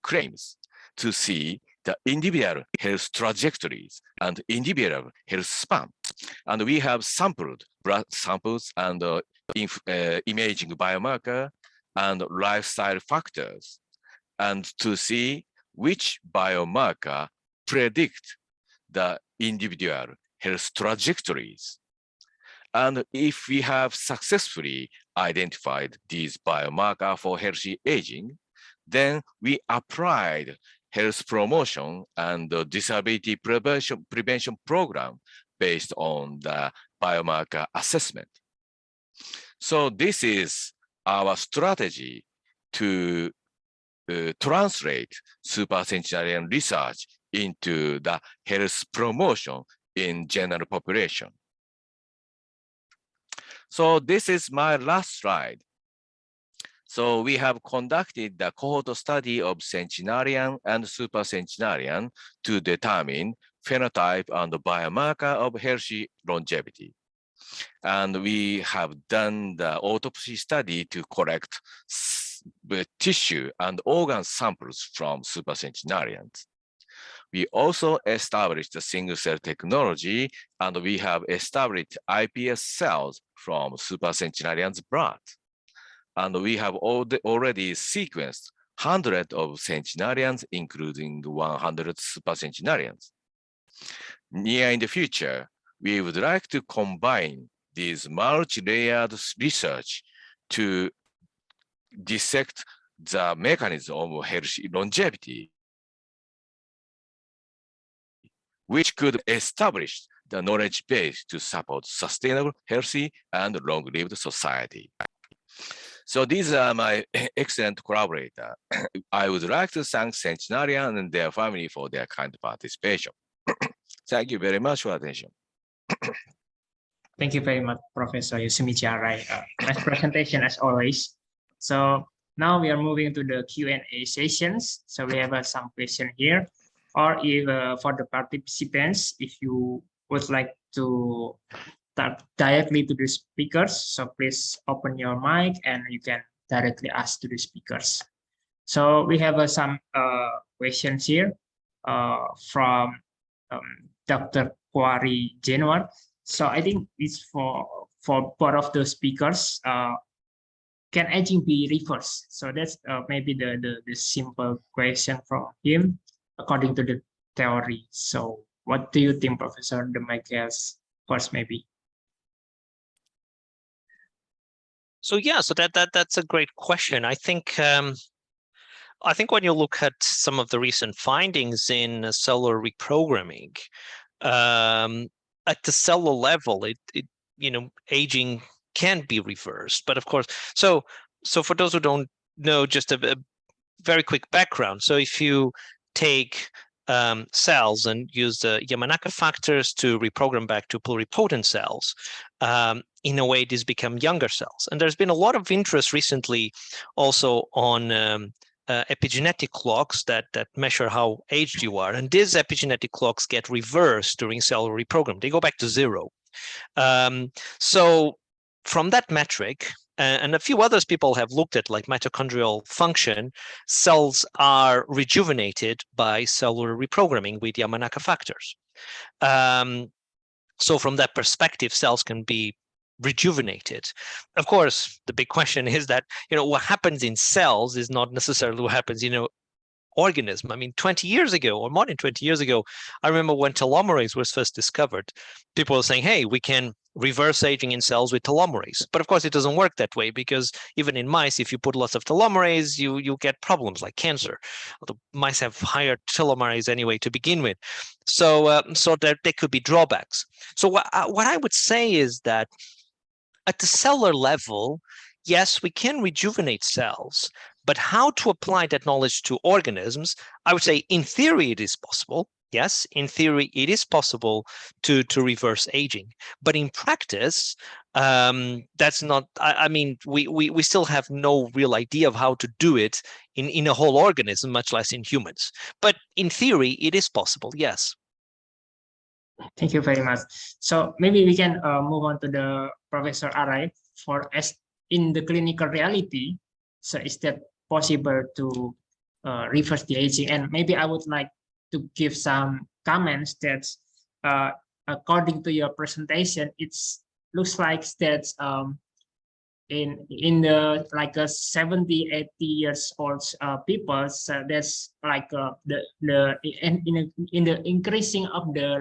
claims to see the individual health trajectories and individual health span. And we have sampled blood samples and imaging biomarker and lifestyle factors, and to see which biomarker predict the individual health trajectories. And if we have successfully identified these biomarkers for healthy aging, then we applied health promotion and disability prevention program based on the biomarker assessment. So this is our strategy to translate supercentenarian research into the health promotion in general population. So this is my last slide. So we have conducted the cohort study of centenarian and supercentenarian to determine phenotype and biomarker of healthy longevity. And we have done the autopsy study to collect tissue and organ samples from supercentenarians. We also established the single-cell technology, and we have established iPS cells from supercentenarians' blood. And we have already sequenced hundreds of centenarians, including 100 supercentenarians. Near in the future, we would like to combine these multi-layered research to dissect the mechanism of healthy longevity, which could establish the knowledge base to support sustainable, healthy, and long-lived society. So these are my excellent collaborators. I would like to thank Centenarian and their family for their kind participation. Thank you very much for attention. Thank you very much, Professor Yoshimichi Arai. Nice presentation as always. So now we are moving to the Q&A sessions. So we have some question here, or if for the participants, if you would like to talk directly to the speakers, so please open your mic and you can directly ask to the speakers. So we have some questions here from Dr. Kwari Januar. So I think it's for both of the speakers. Can aging be reversed? So that's maybe the simple question from him according to the theory. So what do you think, Professor? The mic has first, maybe. So yeah, so that's a great question. I think when you look at some of the recent findings in cellular reprogramming, at the cellular level, it aging can be reversed. But of course, so for those who don't know, just a very quick background. So if you take cells and use the Yamanaka factors to reprogram back to pluripotent cells, in a way, these become younger cells. And there's been a lot of interest recently also on epigenetic clocks that measure how aged you are. And these epigenetic clocks get reversed during cellular reprogram. They go back to zero. So from that metric, and a few others people have looked at, like mitochondrial function, cells are rejuvenated by cellular reprogramming with Yamanaka factors. So from that perspective, cells can be rejuvenated. Of course, the big question is that, what happens in cells is not necessarily what happens, organism. I mean, 20 years ago, or more than 20 years ago, I remember when telomerase was first discovered, people were saying, hey, we can reverse aging in cells with telomerase. But of course, it doesn't work that way, because even in mice, if you put lots of telomerase, you get problems like cancer. Although mice have higher telomerase anyway to begin with. So there could be drawbacks. So what I would say is that at the cellular level, yes, we can rejuvenate cells, but how to apply that knowledge to organisms, I would say in theory it is possible. Yes, in theory it is possible to reverse aging, but in practice, that's not. I mean, we still have no real idea of how to do it in a whole organism, much less in humans. But in theory, it is possible. Yes. Thank you very much. So maybe we can move on to the Professor Arai for as in the clinical reality. So is that possible to reverse the aging? And maybe I would like to give some comments that according to your presentation, it looks like that in the like 70, 80 years old people, so that's like in the increasing of the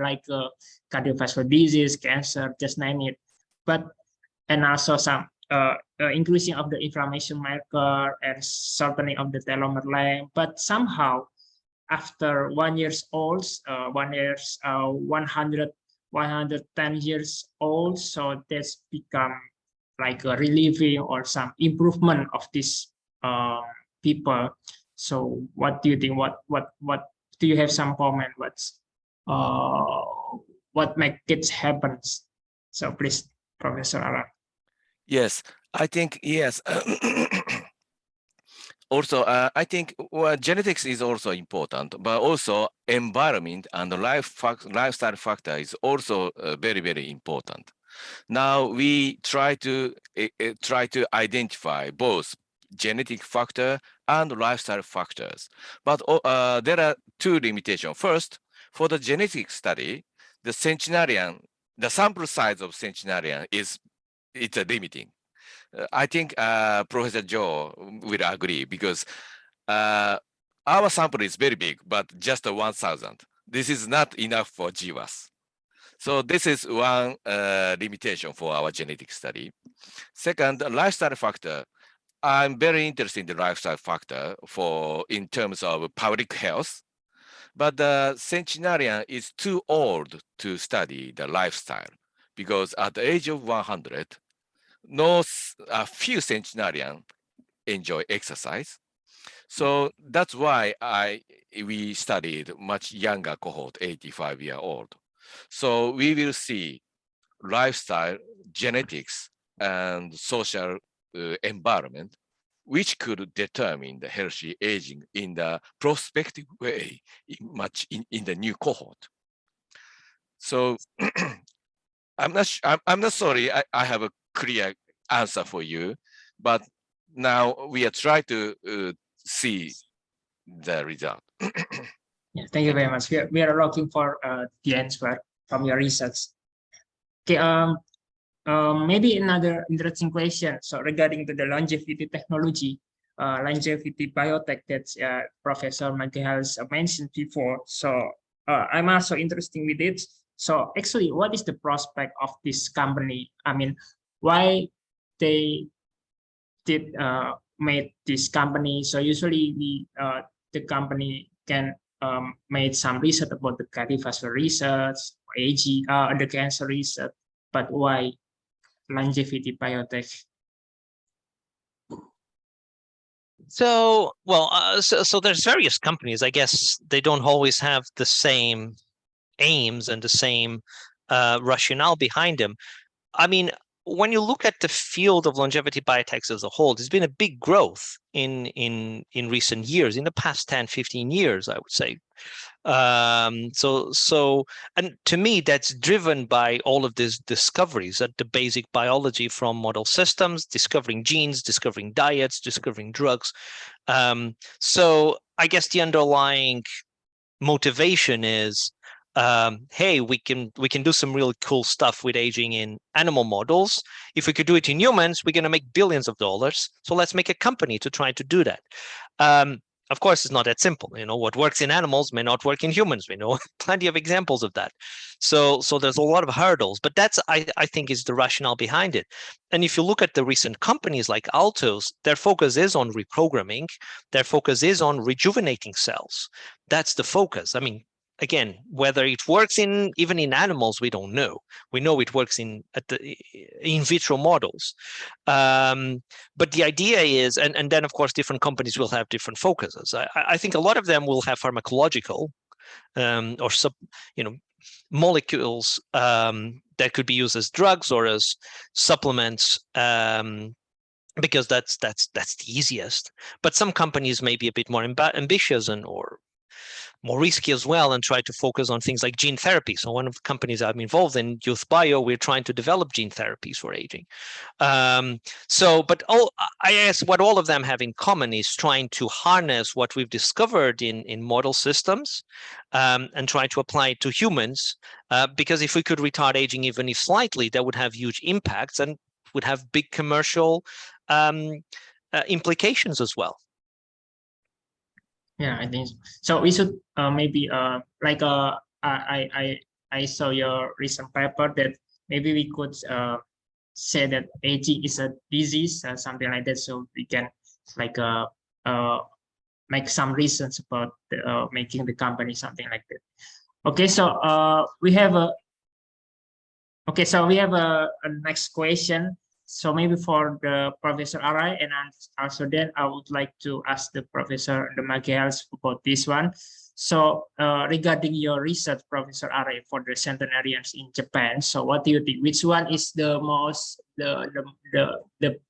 cardiovascular disease, cancer, just name it, but and also some increasing of the inflammation marker and shortening of the telomere length. But somehow after 1 year old, 110 years old, so that's become like a relieving or some improvement of these people. So what do you think? What do you have some comment? What make it happen? So please, Professor Arai. Yes, I think yes. Also, I think genetics is also important, but also environment and lifestyle factor is also very, very important. Now we try to identify both genetic factor and lifestyle factors, but there are two limitations. First, for the genetic study, the sample size of centenarian it's limiting. I think Professor Joe will agree, because our sample is very big, but just 1,000. This is not enough for GWAS. So this is one limitation for our genetic study. Second, lifestyle factor. I'm very interested in the lifestyle factor in terms of public health, But the centenarian is too old to study the lifestyle because at the age of 100, a few centenarians enjoy exercise. So that's why we studied much younger cohort, 85-year-old. So we will see lifestyle, genetics, and social environment, which could determine the healthy aging in the prospective way, in the new cohort. So I'm not sorry. I have a clear answer for you, but now we are trying to see the result. Yeah, thank you very much. We are looking for the answer from your research. Okay, maybe another interesting question. So regarding to the longevity technology, longevity biotech that Professor Magalhães mentioned before. So I'm also interested with it. So actually, what is the prospect of this company? I mean, why they did made this company? So usually the company can made some research about the cardiovascular research, aging, the cancer research, but why longevity biotech? So, well, so there's various companies. I guess they don't always have the same aims and the same rationale behind them. I mean, when you look at the field of longevity biotechs as a whole, there's been a big growth in recent years, in the past 10, 15 years, I would say. And to me, that's driven by all of these discoveries at the basic biology from model systems, discovering genes, discovering diets, discovering drugs. So I guess the underlying motivation is, hey, we can do some really cool stuff with aging in animal models. If we could do it in humans, we're going to make billions of dollars. So let's make a company to try to do that. Of course, it's not that simple. You know, what works in animals may not work in humans. We know plenty of examples of that. So there's a lot of hurdles, but that's, I think, is the rationale behind it. And if you look at the recent companies like Altos, their focus is on reprogramming. Their focus is on rejuvenating cells. That's the focus. I mean, again, whether it works even in animals, we don't know. We know it works in vitro models. But the idea is, and then of course different companies will have different focuses. I think a lot of them will have pharmacological or molecules that could be used as drugs or as supplements. Because that's the easiest. But some companies may be a bit more ambitious or more risky as well, and try to focus on things like gene therapy. So one of the companies I'm involved in, Youth Bio, we're trying to develop gene therapies for aging. But I guess what all of them have in common is trying to harness what we've discovered in model systems and try to apply it to humans. Because if we could retard aging even if slightly, that would have huge impacts and would have big commercial implications as well. Yeah, I think so. So we should maybe I saw your recent paper that maybe we could say that aging is a disease, something like that. So we can make some reasons about making the company something like that. Okay, so we have a next question. So maybe for the Professor Arai, and also then I would like to ask the Professor Magalhães about this one. So regarding your research, Professor Arai, for the centenarians in Japan, so what do you think? Which one is the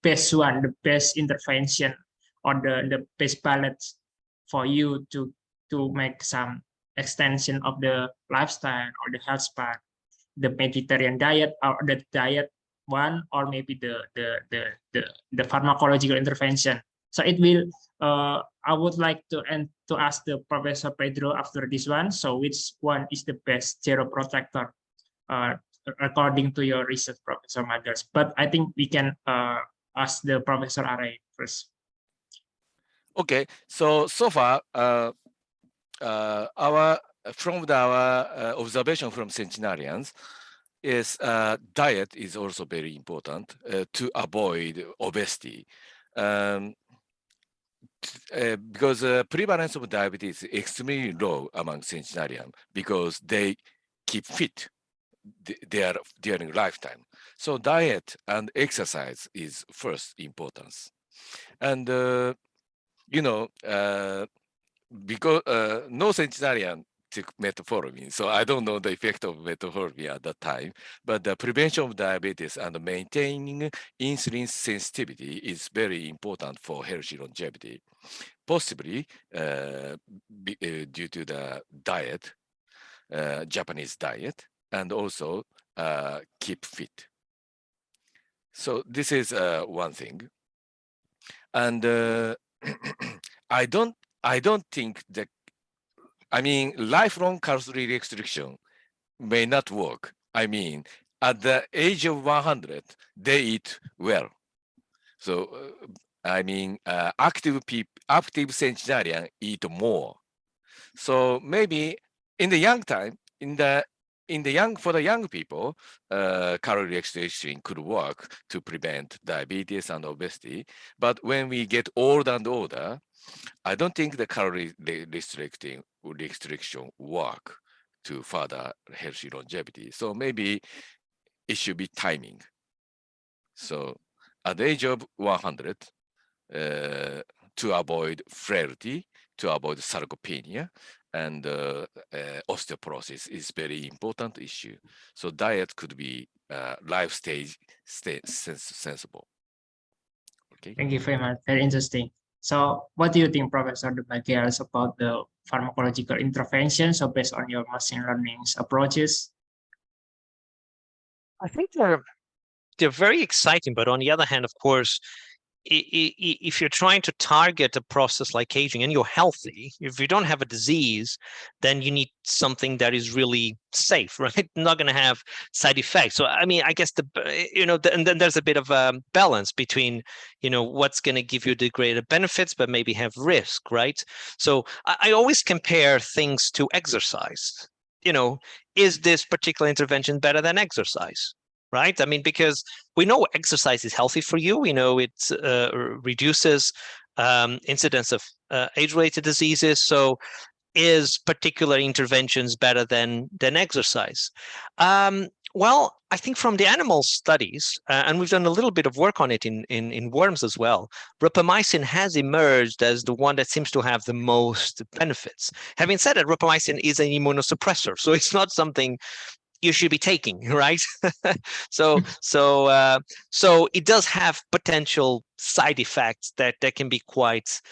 best one, the best intervention, or the best balance for you to make some extension of the lifestyle or the health span, the Mediterranean diet or the diet one, or maybe the pharmacological intervention? So it will I would like to ask the Professor Pedro after this one. So which one is the best geroprotector according to your research, Professor Magalhães? But I think we can ask the Professor Arai first. Okay, so far our observation from centenarians is diet is also very important to avoid obesity. because prevalence of diabetes is extremely low among centenarians because they keep fit during lifetime. So diet and exercise is first importance. And, because no centenarian took metformin, so I don't know the effect of metformin at that time, but the prevention of diabetes and maintaining insulin sensitivity is very important for healthy longevity, possibly due to the diet, Japanese diet, and also keep fit. So this is one thing. And I don't think that, I mean, lifelong calorie restriction may not work. I mean, at the age of 100, they eat well. So, active centenarian eat more. So maybe in the young time, for the young people, calorie restriction could work to prevent diabetes and obesity. But when we get older and older, I don't think the calorie restriction work to further healthy longevity. So maybe it should be timing. So at the age of 100, to avoid frailty, to avoid sarcopenia, and osteoporosis is very important issue. So diet could be life stage sensible. Okay. Thank you very much. Very interesting. So what do you think, Professor De Baguiars, about the pharmacological intervention? So based on your machine learning approaches? I think they're very exciting, but on the other hand, of course, if you're trying to target a process like aging and you're healthy, if you don't have a disease, then you need something that is really safe, right? Not going to have side effects. So, I mean, I guess and then there's a bit of a balance between, what's going to give you the greater benefits, but maybe have risk, right? So I always compare things to exercise. Is this particular intervention better than exercise? Right? I mean, because we know exercise is healthy for you. We know it reduces incidence of age-related diseases. So is particular interventions better than exercise? Well, I think from the animal studies, and we've done a little bit of work on it in worms as well, rapamycin has emerged as the one that seems to have the most benefits. Having said that, rapamycin is an immunosuppressor, so it's not something you should be taking, right? So it does have potential side effects that can be quite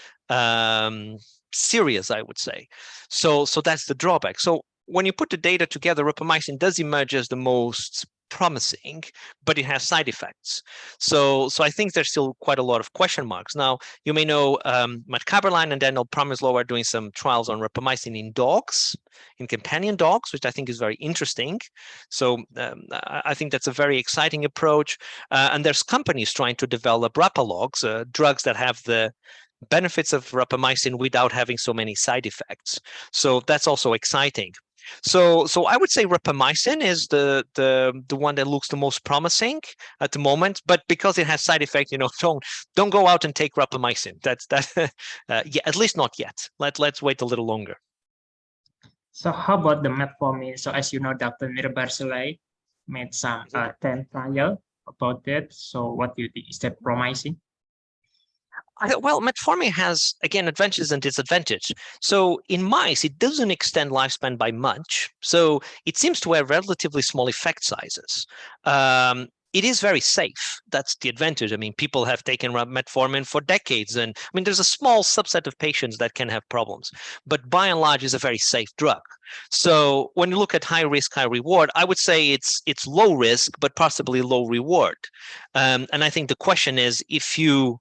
serious, I would say. So that's the drawback. So when you put the data together, rapamycin does emerge as the most promising, but it has side effects. So I think there's still quite a lot of question marks. Now, you may know Matt Kaberlein and Daniel Promislow are doing some trials on rapamycin in dogs, in companion dogs, which I think is very interesting. So I think that's a very exciting approach. And there's companies trying to develop rapalogs, drugs that have the benefits of rapamycin without having so many side effects. So that's also exciting. So I would say rapamycin is the one that looks the most promising at the moment, but because it has side effects, don't go out and take rapamycin. That's yeah, at least not yet. Let's wait a little longer. So how about the metformin? So as you know, Dr. Mirbarsile made some 10 trial about that. So what do you think? Is that promising? Well, metformin has, again, advantages and disadvantages. So in mice, it doesn't extend lifespan by much. So it seems to have relatively small effect sizes. It is very safe. That's the advantage. I mean, people have taken metformin for decades. And I mean, there's a small subset of patients that can have problems. But by and large, it's a very safe drug. So when you look at high risk, high reward, I would say it's low risk, but possibly low reward. And I think the question is, if you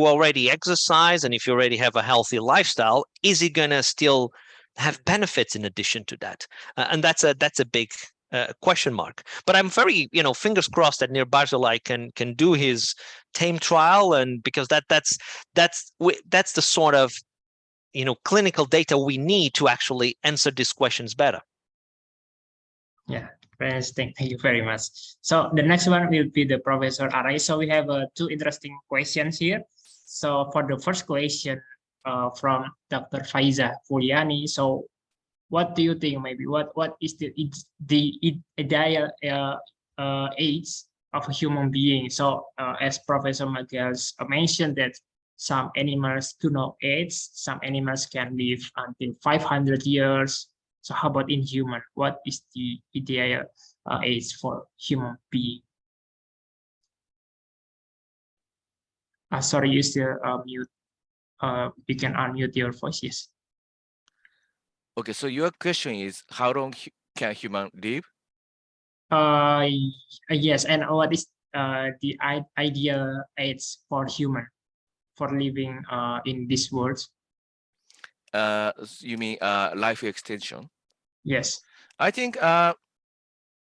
already exercise and if you already have a healthy lifestyle, is it going to still have benefits in addition to that? And that's a big question mark. But I'm very, fingers crossed that Mirbarsile can do his TAME trial, and because that's the sort of clinical data we need to actually answer these questions better. Yeah, very interesting. Thank you very much. So the next one will be the Professor Arai. So we have two interesting questions here. So for the first question from Dr. Faiza Fuliani, so what do you think? Maybe what is the ideal age of a human being? So as Professor Magels mentioned that some animals do not age, some animals can live until 500 years. So how about in human? What is the ideal age for human being? Sorry, you still mute. You can unmute your voice. Yes. Okay, so your question is how long can human live? Yes, and what is the ideal age for human for living in this world? You mean life extension? Yes. I think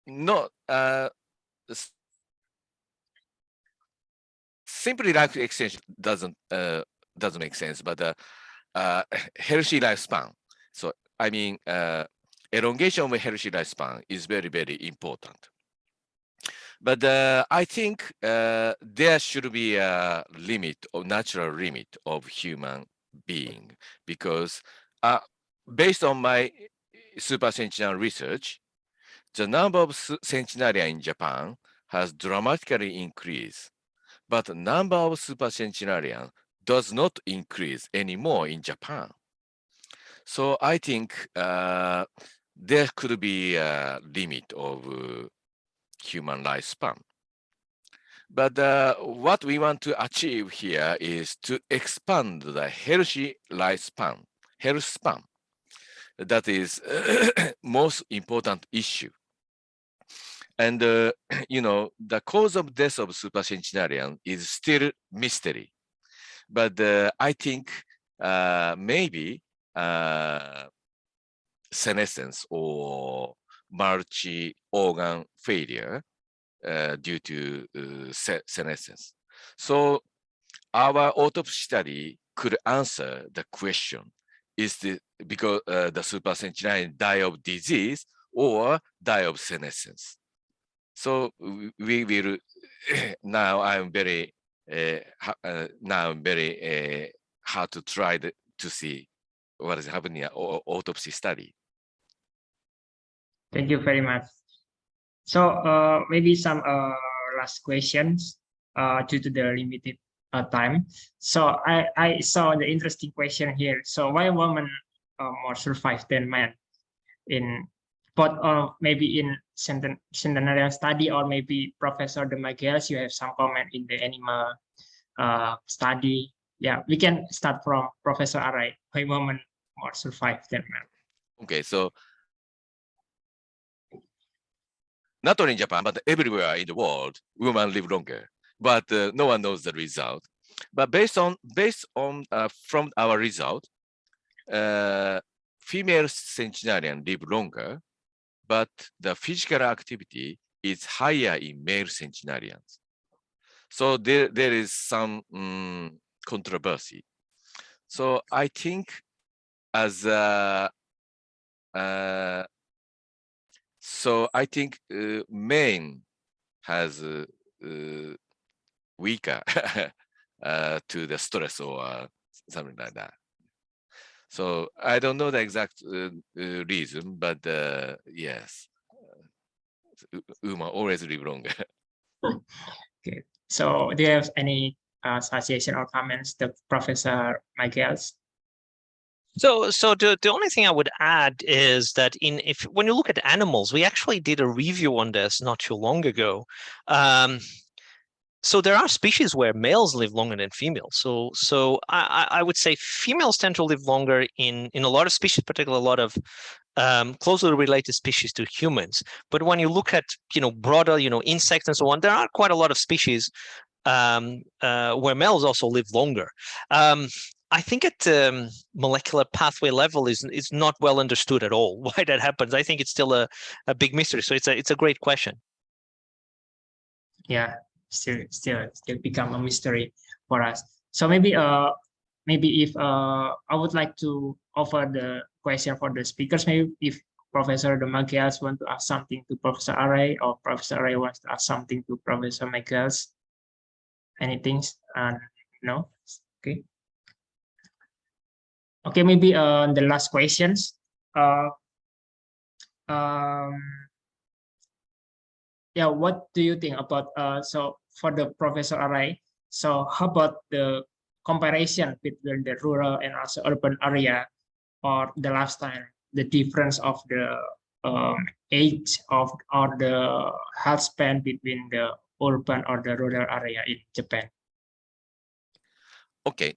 not simply life extension doesn't make sense, but healthy lifespan. So I mean elongation of a healthy lifespan is very, very important. But I think there should be a limit or natural limit of human being, because based on my supercentenarian research, the number of centenarians in Japan has dramatically increased, but the number of supercentenarians does not increase anymore in Japan. So I think there could be a limit of human lifespan. But what we want to achieve here is to expand the healthy lifespan, health span. That is most important issue. And you know, the cause of death of supercentenarian is still mystery. But I think maybe senescence or multi-organ failure due to senescence. So our autopsy study could answer the question: is the because the supercentenarian die of disease or die of senescence? So we will now. I'm very hard to try to see what is happening in autopsy study. Thank you very much. So maybe some last questions due to the limited time. So I saw the interesting question here. So why women more survive than men in both maybe in centenarian study, or maybe Professor De Magels, you have some comment in the animal study. Yeah, we can start from Professor Arai. Why women more survive than men? Okay, so not only in Japan, but everywhere in the world, women live longer. But no one knows the result. But based on from our result, female centenarian live longer, but the physical activity is higher in male centenarians. So there is some controversy. So I think as so I think men has weaker to the stress or something like that. So I don't know the exact reason, but yes, women always live longer. Okay. So do you have any suggestion or comments to Professor Magels? So the only thing I would add is that when you look at animals, we actually did a review on this not too long ago. So there are species where males live longer than females. So I would say females tend to live longer in a lot of species, particularly a lot of closely related species to humans. But when you look at broader insects and so on, there are quite a lot of species where males also live longer. I think at molecular pathway level is not well understood at all why that happens. I think it's still a big mystery. So it's a great question. Yeah, still become a mystery for us. So maybe if I would like to offer the question for the speakers, maybe if Professor De Magels want to ask something to Professor Arai, or Professor Arai wants to ask something to Professor Magels. Anything? No? Okay. Okay, maybe the last questions. Um, yeah, what do you think about so for the Professor Arai? So how about the comparison between the rural and also urban area or the lifestyle, the difference of the age of or the health span between the urban or the rural area in Japan? Okay.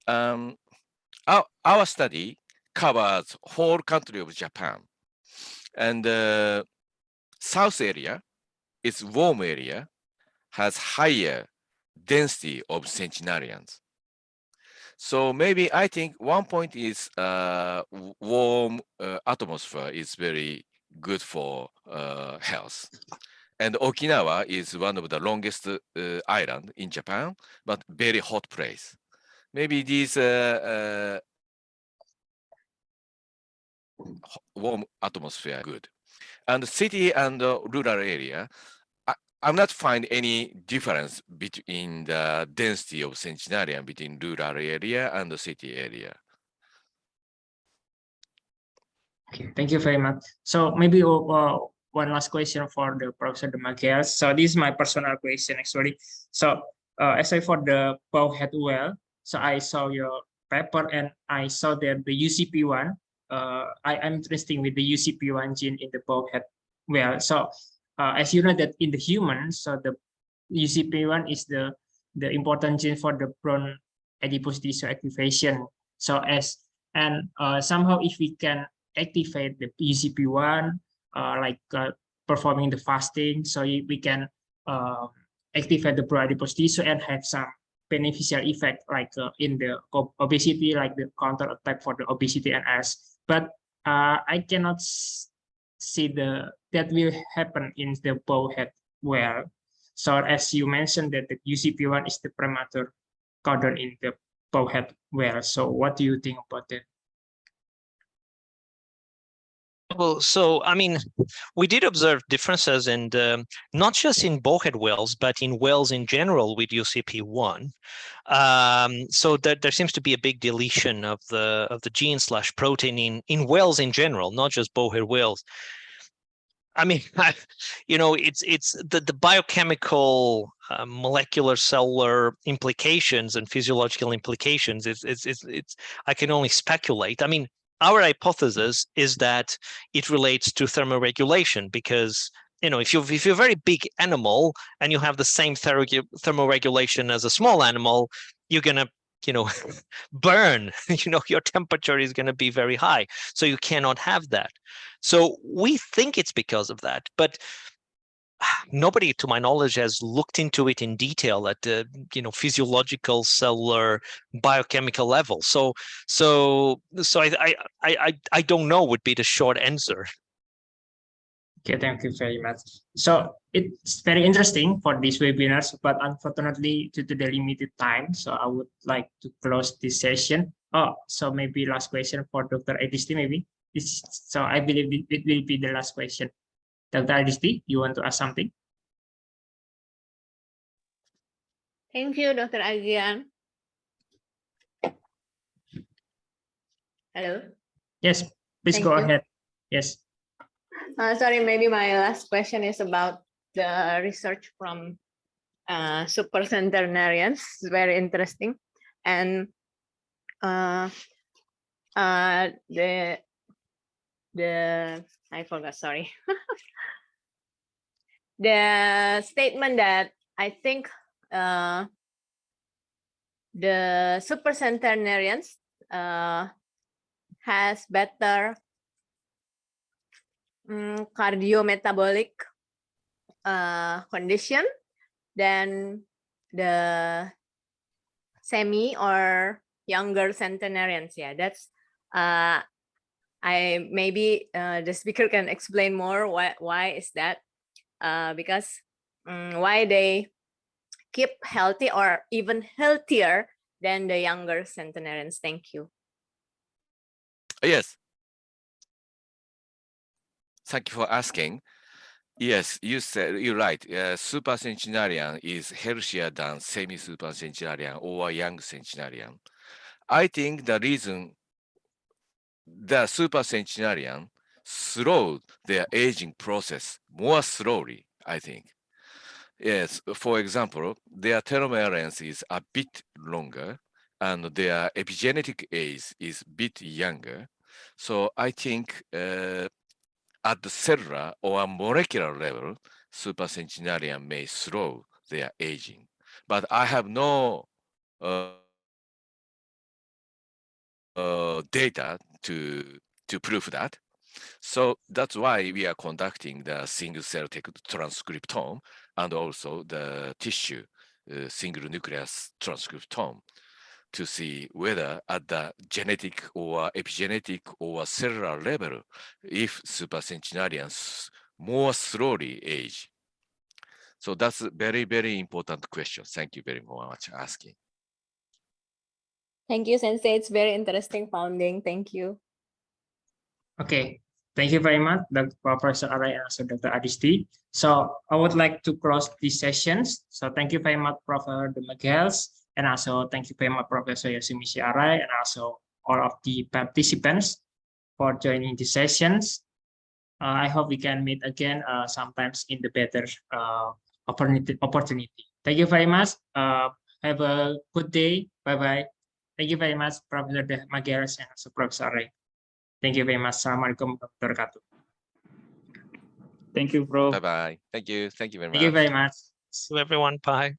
Our study covers whole country of Japan, and the south area is warm area, has higher density of centenarians. So maybe I think one point is warm atmosphere is very good for health. And Okinawa is one of the longest island in Japan, but very hot place. Maybe these warm atmosphere good. And city and rural area, I'm not find any difference between the density of centenarian between rural area and the city area. Okay, thank you very much. So maybe one last question for the Professor Demakias. So this is my personal question actually. So as I for the bowhead well, so I saw your paper and I saw that the UCP1, I'm interested with the UCP1 gene in the bowhead well. So as you know that in the humans, so the UCP1 is the important gene for the bone adipose tissue activation. So as and somehow if we can activate the UCP1, like performing the fasting, so we can activate the pro-adipose tissue and have some beneficial effect, like in the obesity, like the counter attack for the obesity and as. But I cannot see that will happen in the bowhead well. So as you mentioned that the UCP1 is the premature codon in the bowhead well. So what do you think about that? Well, so I mean, we did observe differences, and not just in bowhead whales, but in whales in general with UCP1. So there seems to be a big deletion of the gene/protein in whales in general, not just bowhead whales. I mean, it's the biochemical, molecular, cellular implications and physiological implications. It's I can only speculate. I mean, our hypothesis is that it relates to thermoregulation because if you're a very big animal and you have the same thermoregulation as a small animal, you're gonna burn. Your temperature is going to be very high, so you cannot have that. So we think it's because of that, but nobody, to my knowledge, has looked into it in detail at the physiological, cellular, biochemical level. So I don't know would be the short answer. Okay, thank you very much. So it's very interesting for these webinars, but unfortunately, due to the limited time, so I would like to close this session. Oh, so maybe last question for Dr. Adisti, maybe. So I believe it will be the last question. Dr. Adisti, you want to ask something? Thank you, Dr. Agian. Hello. Yes, please go ahead. Yes. Sorry, maybe my last question is about the research from supercentenarians. It's very interesting. And the I forgot, sorry. The statement that I think the supercentenarians has better cardiometabolic condition than the semi or younger centenarians. Yeah, that's I maybe the speaker can explain more why is that, because why they keep healthy or even healthier than the younger centenarians. Thank you. Yes. Thank you for asking. Yes, you're right. Super centenarian is healthier than semi-super centenarian or young centenarian. I think the reason the super centenarian slowed their aging process more slowly, I think. Yes, for example, their telomere length is a bit longer and their epigenetic age is a bit younger. So I think at the cellular or molecular level, supercentenarian may slow their aging. But I have no data to prove that. So that's why we are conducting the single cell transcriptome and also the tissue single nucleus transcriptome to see whether at the genetic or epigenetic or cellular level, if supercentenarians more slowly age. So that's a very, very important question. Thank you very much for asking. Thank you, Sensei. It's very interesting founding. Thank you. Okay, thank you very much, Professor Arai and also Dr. Adisti. So I would like to close these sessions. So thank you very much, Professor Miguels, and also thank you very much, Professor Yasumichi Arai, and also all of the participants for joining the sessions. I hope we can meet again sometimes in the better opportunity. Thank you very much. Have a good day. Bye-bye. Thank you very much, Professor Mageras and also Professor Arai. Thank you very much. Assalamualaikum warahmatullahi wabarakatuh. Thank you, bro. Bye-bye. Thank you. Thank you very much. Thank you very much. To everyone, bye.